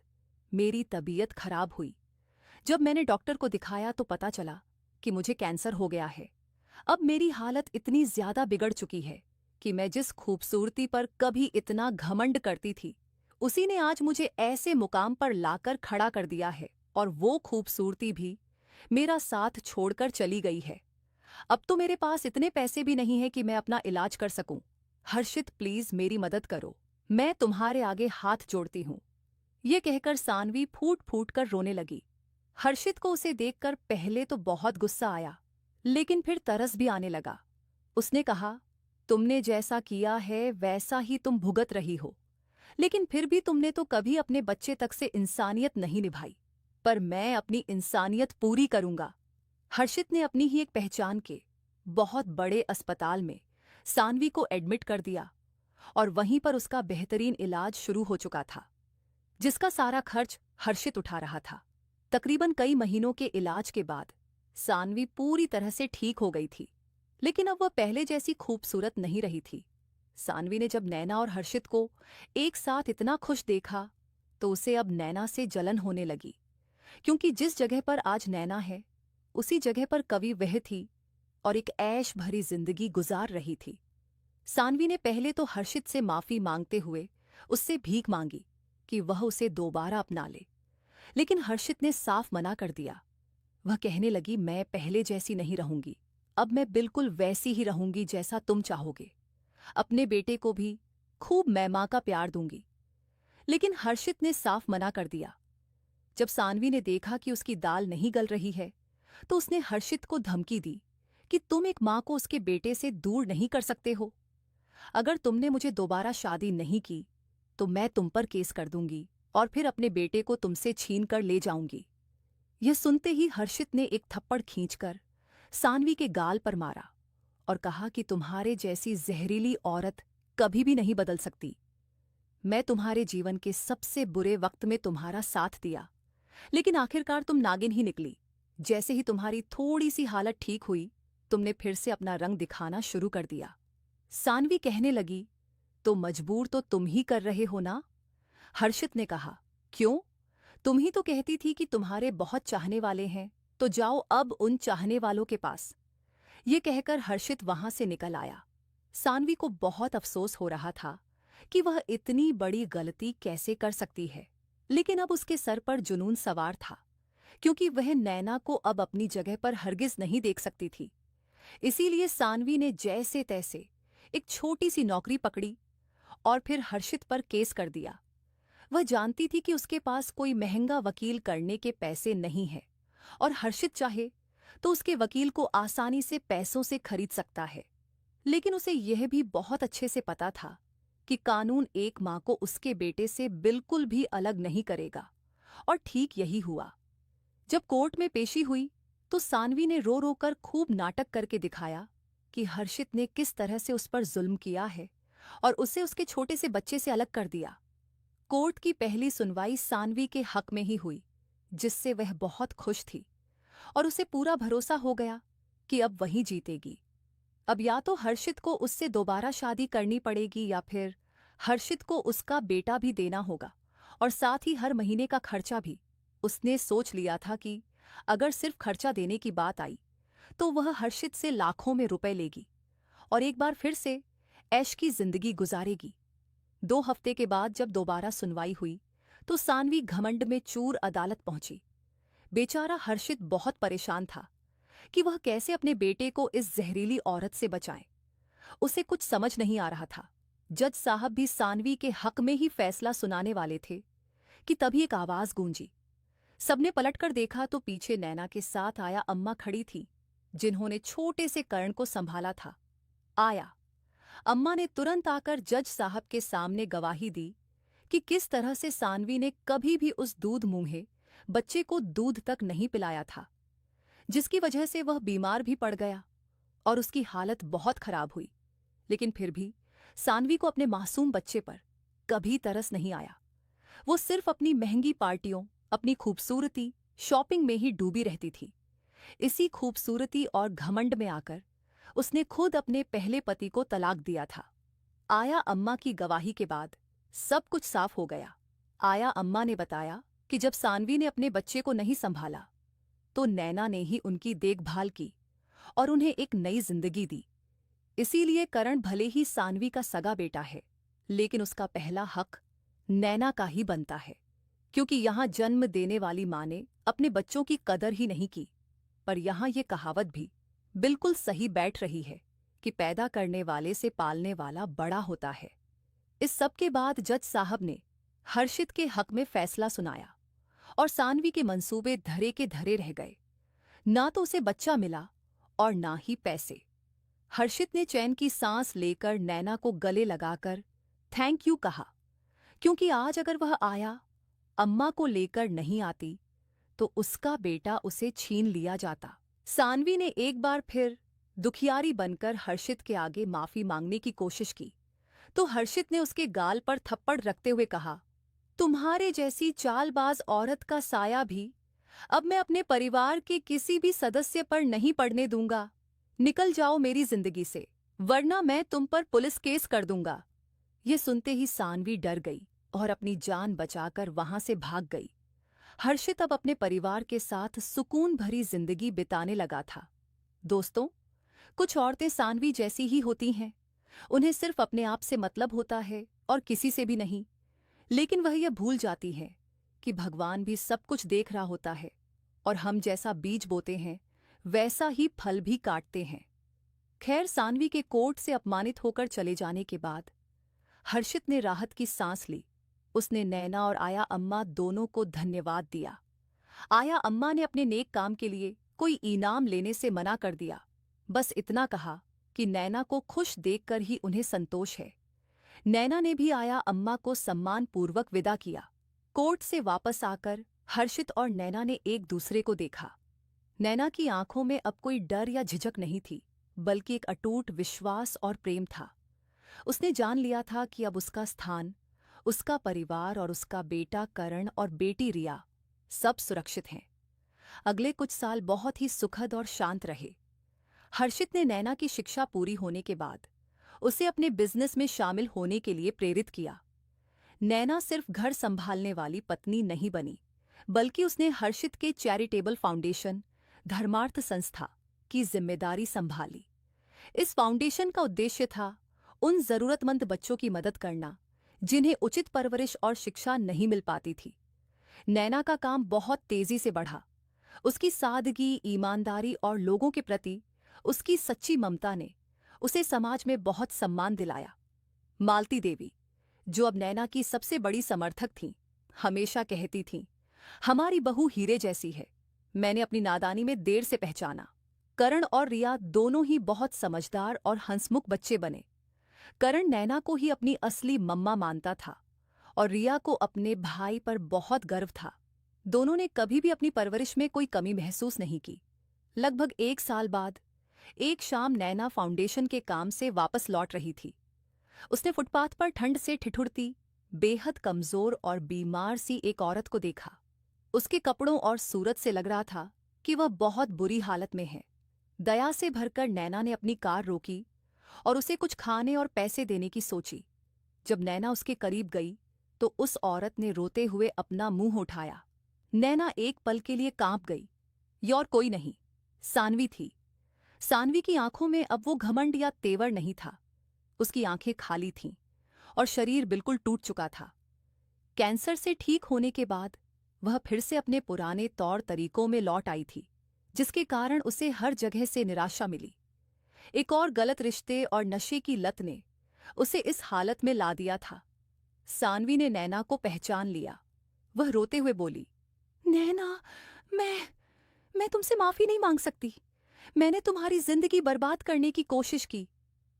मेरी तबीयत खराब हुई। जब मैंने डॉक्टर को दिखाया तो पता चला कि मुझे कैंसर हो गया है। अब मेरी हालत इतनी ज्यादा बिगड़ चुकी है कि मैं जिस खूबसूरती पर कभी इतना घमंड करती थी, उसी ने आज मुझे ऐसे मुकाम पर लाकर खड़ा कर दिया है, और वो खूबसूरती भी मेरा साथ छोड़कर चली गई है। अब तो मेरे पास इतने पैसे भी नहीं हैं कि मैं अपना इलाज कर सकूं। हर्षित, प्लीज मेरी मदद करो, मैं तुम्हारे आगे हाथ जोड़ती हूं। ये कहकर सानवी फूट फूट कर रोने लगी। हर्षित को उसे देखकर पहले तो बहुत गुस्सा आया, लेकिन फिर तरस भी आने लगा। उसने कहा, तुमने जैसा किया है वैसा ही तुम भुगत रही हो, लेकिन फिर भी तुमने तो कभी अपने बच्चे तक से इंसानियत नहीं निभाई। पर मैं अपनी इंसानियत पूरी करूंगा। हर्षित ने अपनी ही एक पहचान के बहुत बड़े अस्पताल में सानवी को एडमिट कर दिया, और वहीं पर उसका बेहतरीन इलाज शुरू हो चुका था, जिसका सारा खर्च हर्षित उठा रहा था। तकरीबन कई महीनों के इलाज के बाद सानवी पूरी तरह से ठीक हो गई थी, लेकिन अब वह पहले जैसी खूबसूरत नहीं रही थी। सानवी ने जब नैना और हर्षित को एक साथ इतना खुश देखा तो उसे अब नैना से जलन होने लगी, क्योंकि जिस जगह पर आज नैना है उसी जगह पर कभी वह थी और एक ऐश भरी जिंदगी गुजार रही थी। सानवी ने पहले तो हर्षित से माफी मांगते हुए उससे भीख मांगी कि वह उसे दोबारा अपना ले, लेकिन हर्षित ने साफ मना कर दिया। वह कहने लगी, मैं पहले जैसी नहीं रहूंगी, अब मैं बिल्कुल वैसी ही रहूंगी जैसा तुम चाहोगे। अपने बेटे को भी खूब मैं मां का प्यार दूंगी। लेकिन हर्षित ने साफ मना कर दिया। जब सानवी ने देखा कि उसकी दाल नहीं गल रही है तो उसने हर्षित को धमकी दी कि तुम एक मां को उसके बेटे से दूर नहीं कर सकते हो। अगर तुमने मुझे दोबारा शादी नहीं की तो मैं तुम पर केस कर दूंगी और फिर अपने बेटे को तुमसे छीन कर ले जाऊंगी। यह सुनते ही हर्षित ने एक थप्पड़ खींचकर सानवी के गाल पर मारा और कहा कि तुम्हारे जैसी जहरीली औरत कभी भी नहीं बदल सकती। मैं तुम्हारे जीवन के सबसे बुरे वक्त में तुम्हारा साथ दिया, लेकिन आखिरकार तुम नागिन ही निकली। जैसे ही तुम्हारी थोड़ी सी हालत ठीक हुई, तुमने फिर से अपना रंग दिखाना शुरू कर दिया। सानवी कहने लगी, तो मजबूर तो तुम ही कर रहे हो ना? हर्षित ने कहा, क्यों? तुम ही तो कहती थी कि तुम्हारे बहुत चाहने वाले हैं, तो जाओ अब उन चाहने वालों के पास। ये कहकर हर्षित वहां से निकल आया। सानवी को बहुत अफसोस हो रहा था कि वह इतनी बड़ी गलती कैसे कर सकती है, लेकिन अब उसके सर पर जुनून सवार था, क्योंकि वह नैना को अब अपनी जगह पर हरगिज नहीं देख सकती थी। इसीलिए सानवी ने जैसे तैसे एक छोटी सी नौकरी पकड़ी और फिर हर्षित पर केस कर दिया। वह जानती थी कि उसके पास कोई महंगा वकील करने के पैसे नहीं है, और हर्षित चाहे तो उसके वकील को आसानी से पैसों से खरीद सकता है। लेकिन उसे यह भी बहुत अच्छे से पता था कि कानून एक मां को उसके बेटे से बिल्कुल भी अलग नहीं करेगा, और ठीक यही हुआ। जब कोर्ट में पेशी हुई तो सानवी ने रो रो कर खूब नाटक करके दिखाया कि हर्षित ने किस तरह से उस पर जुल्म किया है और उसे उसके छोटे से बच्चे से अलग कर दिया। कोर्ट की पहली सुनवाई सानवी के हक में ही हुई, जिससे वह बहुत खुश थी और उसे पूरा भरोसा हो गया कि अब वही जीतेगी। अब या तो हर्षित को उससे दोबारा शादी करनी पड़ेगी या फिर हर्षित को उसका बेटा भी देना होगा और साथ ही हर महीने का खर्चा भी। उसने सोच लिया था कि अगर सिर्फ खर्चा देने की बात आई तो वह हर्षित से लाखों में रुपए लेगी और एक बार फिर से ऐश की जिंदगी गुजारेगी। 2 हफ्ते के बाद जब दोबारा सुनवाई हुई तो सानवी घमंड में चूर अदालत पहुंची। बेचारा हर्षित बहुत परेशान था कि वह कैसे अपने बेटे को इस जहरीली औरत से बचाए। उसे कुछ समझ नहीं आ रहा था। जज साहब भी सानवी के हक में ही फैसला सुनाने वाले थे कि तभी एक आवाज गूंजी। सबने पलटकर देखा तो पीछे नैना के साथ आया अम्मा खड़ी थी, जिन्होंने छोटे से कर्ण को संभाला था। आया अम्मा ने तुरंत आकर जज साहब के सामने गवाही दी कि किस तरह से सानवी ने कभी भी उस दूध मूंहे बच्चे को दूध तक नहीं पिलाया था, जिसकी वजह से वह बीमार भी पड़ गया और उसकी हालत बहुत खराब हुई। लेकिन फिर भी सानवी को अपने मासूम बच्चे पर कभी तरस नहीं आया। वो सिर्फ अपनी महंगी पार्टियों, अपनी खूबसूरती, शॉपिंग में ही डूबी रहती थी। इसी खूबसूरती और घमंड में आकर उसने खुद अपने पहले पति को तलाक दिया था। आया अम्मा की गवाही के बाद सब कुछ साफ हो गया। आया अम्मा ने बताया कि जब सानवी ने अपने बच्चे को नहीं संभाला तो नैना ने ही उनकी देखभाल की और उन्हें एक नई जिंदगी दी। इसीलिए करण भले ही सानवी का सगा बेटा है, लेकिन उसका पहला हक नैना का ही बनता है, क्योंकि यहां जन्म देने वाली मां ने अपने बच्चों की कदर ही नहीं की। पर यहां ये कहावत भी बिल्कुल सही बैठ रही है कि पैदा करने वाले से पालने वाला बड़ा होता है। इस सब के बाद जज साहब ने हर्षित के हक में फैसला सुनाया और सानवी के मंसूबे धरे के धरे रह गए। ना तो उसे बच्चा मिला और ना ही पैसे। हर्षित ने चैन की सांस लेकर नैना को गले लगाकर थैंक यू कहा, क्योंकि आज अगर वह आया अम्मा को लेकर नहीं आती तो उसका बेटा उसे छीन लिया जाता। सानवी ने एक बार फिर दुखियारी बनकर हर्षित के आगे माफी मांगने की कोशिश की तो हर्षित ने उसके गाल पर थप्पड़ रखते हुए कहा, तुम्हारे जैसी चालबाज औरत का साया भी अब मैं अपने परिवार के किसी भी सदस्य पर नहीं पड़ने दूंगा। निकल जाओ मेरी जिंदगी से, वरना मैं तुम पर पुलिस केस कर दूंगा। ये सुनते ही सानवी डर गई और अपनी जान बचाकर वहां से भाग गई। हर्षित अब अपने परिवार के साथ सुकून भरी जिंदगी बिताने लगा था। दोस्तों, कुछ औरतें सानवी जैसी ही होती हैं। उन्हें सिर्फ अपने आप से मतलब होता है और किसी से भी नहीं। लेकिन वह यह भूल जाती है कि भगवान भी सब कुछ देख रहा होता है और हम जैसा बीज बोते हैं वैसा ही फल भी काटते हैं। खैर, सानवी के कोर्ट से अपमानित होकर चले जाने के बाद हर्षित ने राहत की सांस ली। उसने नैना और आया अम्मा दोनों को धन्यवाद दिया। आया अम्मा ने अपने नेक काम के लिए कोई इनाम लेने से मना कर दिया, बस इतना कहा कि नैना को खुश देखकर ही उन्हें संतोष है। नैना ने भी आया अम्मा को सम्मानपूर्वक विदा किया। कोर्ट से वापस आकर हर्षित और नैना ने एक दूसरे को देखा। नैना की आंखों में अब कोई डर या झिझक नहीं थी, बल्कि एक अटूट विश्वास और प्रेम था। उसने जान लिया था कि अब उसका स्थान, उसका परिवार और उसका बेटा करण और बेटी रिया सब सुरक्षित हैं। अगले कुछ साल बहुत ही सुखद और शांत रहे। हर्षित ने नैना की शिक्षा पूरी होने के बाद उसे अपने बिजनेस में शामिल होने के लिए प्रेरित किया। नैना सिर्फ घर संभालने वाली पत्नी नहीं बनी, बल्कि उसने हर्षित के चैरिटेबल फाउंडेशन, धर्मार्थ संस्था की जिम्मेदारी संभाली। इस फाउंडेशन का उद्देश्य था उन जरूरतमंद बच्चों की मदद करना जिन्हें उचित परवरिश और शिक्षा नहीं मिल पाती थी। नैना का काम बहुत तेजी से बढ़ा। उसकी सादगी, ईमानदारी और लोगों के प्रति उसकी सच्ची ममता ने उसे समाज में बहुत सम्मान दिलाया। मालती देवी, जो अब नैना की सबसे बड़ी समर्थक थीं, हमेशा कहती थीं, हमारी बहू हीरे जैसी है। मैंने अपनी नादानी में देर से पहचाना। करण और रिया दोनों ही बहुत समझदार और हंसमुख बच्चे बने। करण नैना को ही अपनी असली मम्मा मानता था और रिया को अपने भाई पर बहुत गर्व था। दोनों ने कभी भी अपनी परवरिश में कोई कमी महसूस नहीं की। लगभग 1 साल बाद एक शाम नैना फाउंडेशन के काम से वापस लौट रही थी। उसने फुटपाथ पर ठंड से ठिठुरती, बेहद कमजोर और बीमार सी एक औरत को देखा। उसके कपड़ों और सूरत से लग रहा था कि वह बहुत बुरी हालत में है। दया से भरकर नैना ने अपनी कार रोकी और उसे कुछ खाने और पैसे देने की सोची। जब नैना उसके करीब गई तो उस औरत ने रोते हुए अपना मुंह उठाया। नैना एक पल के लिए कांप गई। ये और कोई नहीं, सानवी थी। सानवी की आंखों में अब वो घमंड या तेवर नहीं था। उसकी आंखें खाली थीं और शरीर बिल्कुल टूट चुका था। कैंसर से ठीक होने के बाद वह फिर से अपने पुराने तौर तरीकों में लौट आई थी, जिसके कारण उसे हर जगह से निराशा मिली। एक और गलत रिश्ते और नशे की लत ने उसे इस हालत में ला दिया था। सानवी ने नैना को पहचान लिया। वह रोते हुए बोली, नैना, मैं तुमसे माफी नहीं मांग सकती। मैंने तुम्हारी जिंदगी बर्बाद करने की कोशिश की,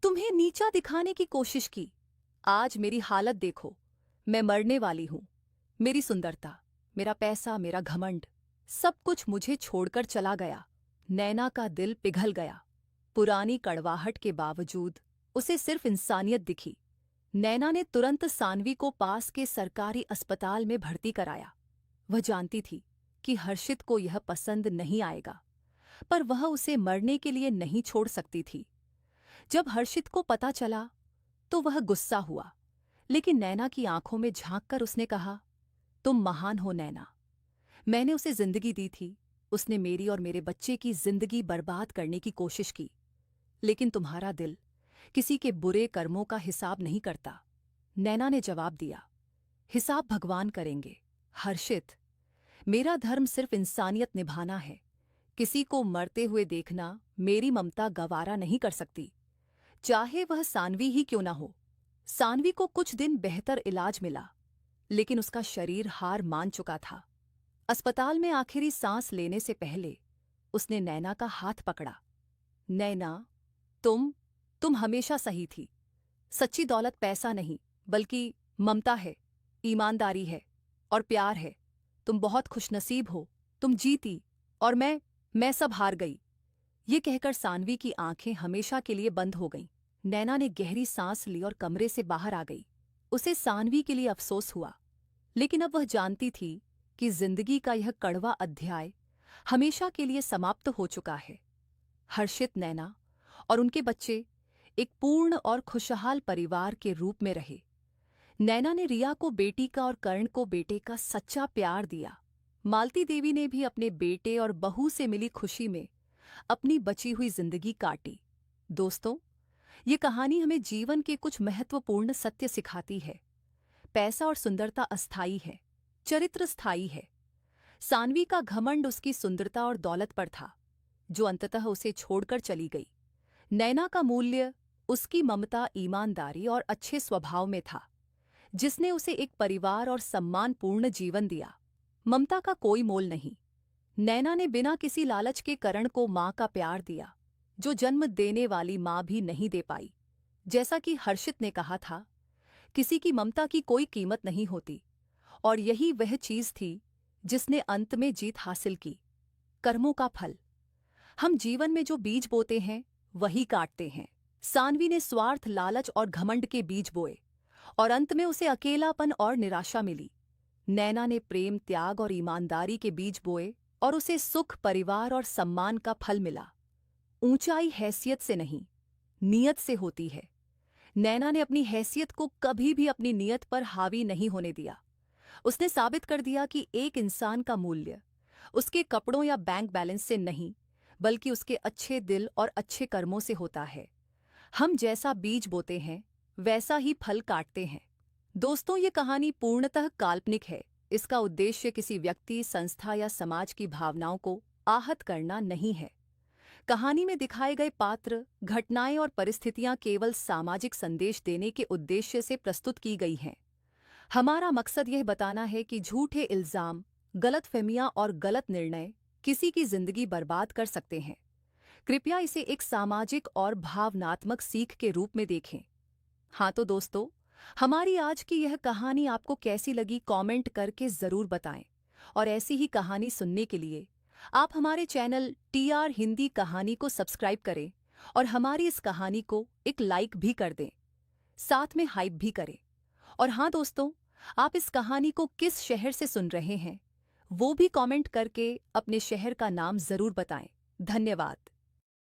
तुम्हें नीचा दिखाने की कोशिश की। आज मेरी हालत देखो, मैं मरने वाली हूं। मेरी सुंदरता, मेरा पैसा, मेरा घमंड, सब कुछ मुझे छोड़कर चला गया। नैना का दिल पिघल गया। पुरानी कड़वाहट के बावजूद उसे सिर्फ इंसानियत दिखी। नैना ने तुरंत सानवी को पास के सरकारी अस्पताल में भर्ती कराया। वह जानती थी कि हर्षित को यह पसंद नहीं आएगा, पर वह उसे मरने के लिए नहीं छोड़ सकती थी। जब हर्षित को पता चला तो वह गुस्सा हुआ, लेकिन नैना की आंखों में झांककर उसने कहा, तुम महान हो नैना। मैंने उसे जिंदगी दी थी, उसने मेरी और मेरे बच्चे की जिंदगी बर्बाद करने की कोशिश की, लेकिन तुम्हारा दिल किसी के बुरे कर्मों का हिसाब नहीं करता। नैना ने जवाब दिया, हिसाब भगवान करेंगे। हर्षित, मेरा धर्म सिर्फ इंसानियत निभाना है। किसी को मरते हुए देखना मेरी ममता गवारा नहीं कर सकती, चाहे वह सानवी ही क्यों ना हो। सानवी को कुछ दिन बेहतर इलाज मिला, लेकिन उसका शरीर हार मान चुका था। अस्पताल में आखिरी सांस लेने से पहले उसने नैना का हाथ पकड़ा। नैना, तुम हमेशा सही थी। सच्ची दौलत पैसा नहीं, बल्कि ममता है, ईमानदारी है और प्यार है। तुम बहुत खुशनसीब हो, तुम जीती और मैं सब हार गई। ये कहकर सानवी की आंखें हमेशा के लिए बंद हो गईं। नैना ने गहरी सांस ली और कमरे से बाहर आ गई। उसे सानवी के लिए अफसोस हुआ, लेकिन अब वह जानती थी कि जिंदगी का यह कड़वा अध्याय हमेशा के लिए समाप्त हो चुका है। हर्षित, नैना और उनके बच्चे एक पूर्ण और खुशहाल परिवार के रूप में रहे। नैना ने रिया को बेटी का और कर्ण को बेटे का सच्चा प्यार दिया। मालती देवी ने भी अपने बेटे और बहू से मिली खुशी में अपनी बची हुई जिंदगी काटी। दोस्तों, ये कहानी हमें जीवन के कुछ महत्वपूर्ण सत्य सिखाती है। पैसा और सुंदरता अस्थायी है, चरित्र स्थायी है। सानवी का घमंड उसकी सुंदरता और दौलत पर था, जो अंततः उसे छोड़कर चली गई। नैना का मूल्य उसकी ममता, ईमानदारी और अच्छे स्वभाव में था, जिसने उसे एक परिवार और सम्मानपूर्ण जीवन दिया। ममता का कोई मोल नहीं। नैना ने बिना किसी लालच के करण को माँ का प्यार दिया, जो जन्म देने वाली माँ भी नहीं दे पाई। जैसा कि हर्षित ने कहा था, किसी की ममता की कोई कीमत नहीं होती, और यही वह चीज थी जिसने अंत में जीत हासिल की। कर्मों का फल। हम जीवन में जो बीज बोते हैं वही काटते हैं। सानवी ने स्वार्थ, लालच और घमंड के बीज बोए और अंत में उसे अकेलापन और निराशा मिली। नैना ने प्रेम, त्याग और ईमानदारी के बीज बोए और उसे सुख, परिवार और सम्मान का फल मिला। ऊंचाई हैसियत से नहीं, नियत से होती है। नैना ने अपनी हैसियत को कभी भी अपनी नियत पर हावी नहीं होने दिया। उसने साबित कर दिया कि एक इंसान का मूल्य उसके कपड़ों या बैंक बैलेंस से नहीं, बल्कि उसके अच्छे दिल और अच्छे कर्मों से होता है। हम जैसा बीज बोते हैं वैसा ही फल काटते हैं। दोस्तों, ये कहानी पूर्णतः काल्पनिक है। इसका उद्देश्य किसी व्यक्ति, संस्था या समाज की भावनाओं को आहत करना नहीं है। कहानी में दिखाए गए पात्र, घटनाएं और परिस्थितियां केवल सामाजिक संदेश देने के उद्देश्य से प्रस्तुत की गई हैं। हमारा मकसद यह बताना है कि झूठे इल्जाम, गलतफहमियां और गलत निर्णय किसी की जिंदगी बर्बाद कर सकते हैं। कृपया इसे एक सामाजिक और भावनात्मक सीख के रूप में देखें। हाँ तो दोस्तों, हमारी आज की यह कहानी आपको कैसी लगी कमेंट करके ज़रूर बताएं। और ऐसी ही कहानी सुनने के लिए आप हमारे चैनल TR हिंदी कहानी को सब्सक्राइब करें और हमारी इस कहानी को एक लाइक भी कर दें, साथ में हाइप भी करें। और हाँ दोस्तों, आप इस कहानी को किस शहर से सुन रहे हैं वो भी कमेंट करके अपने शहर का नाम जरूर बताएं। धन्यवाद।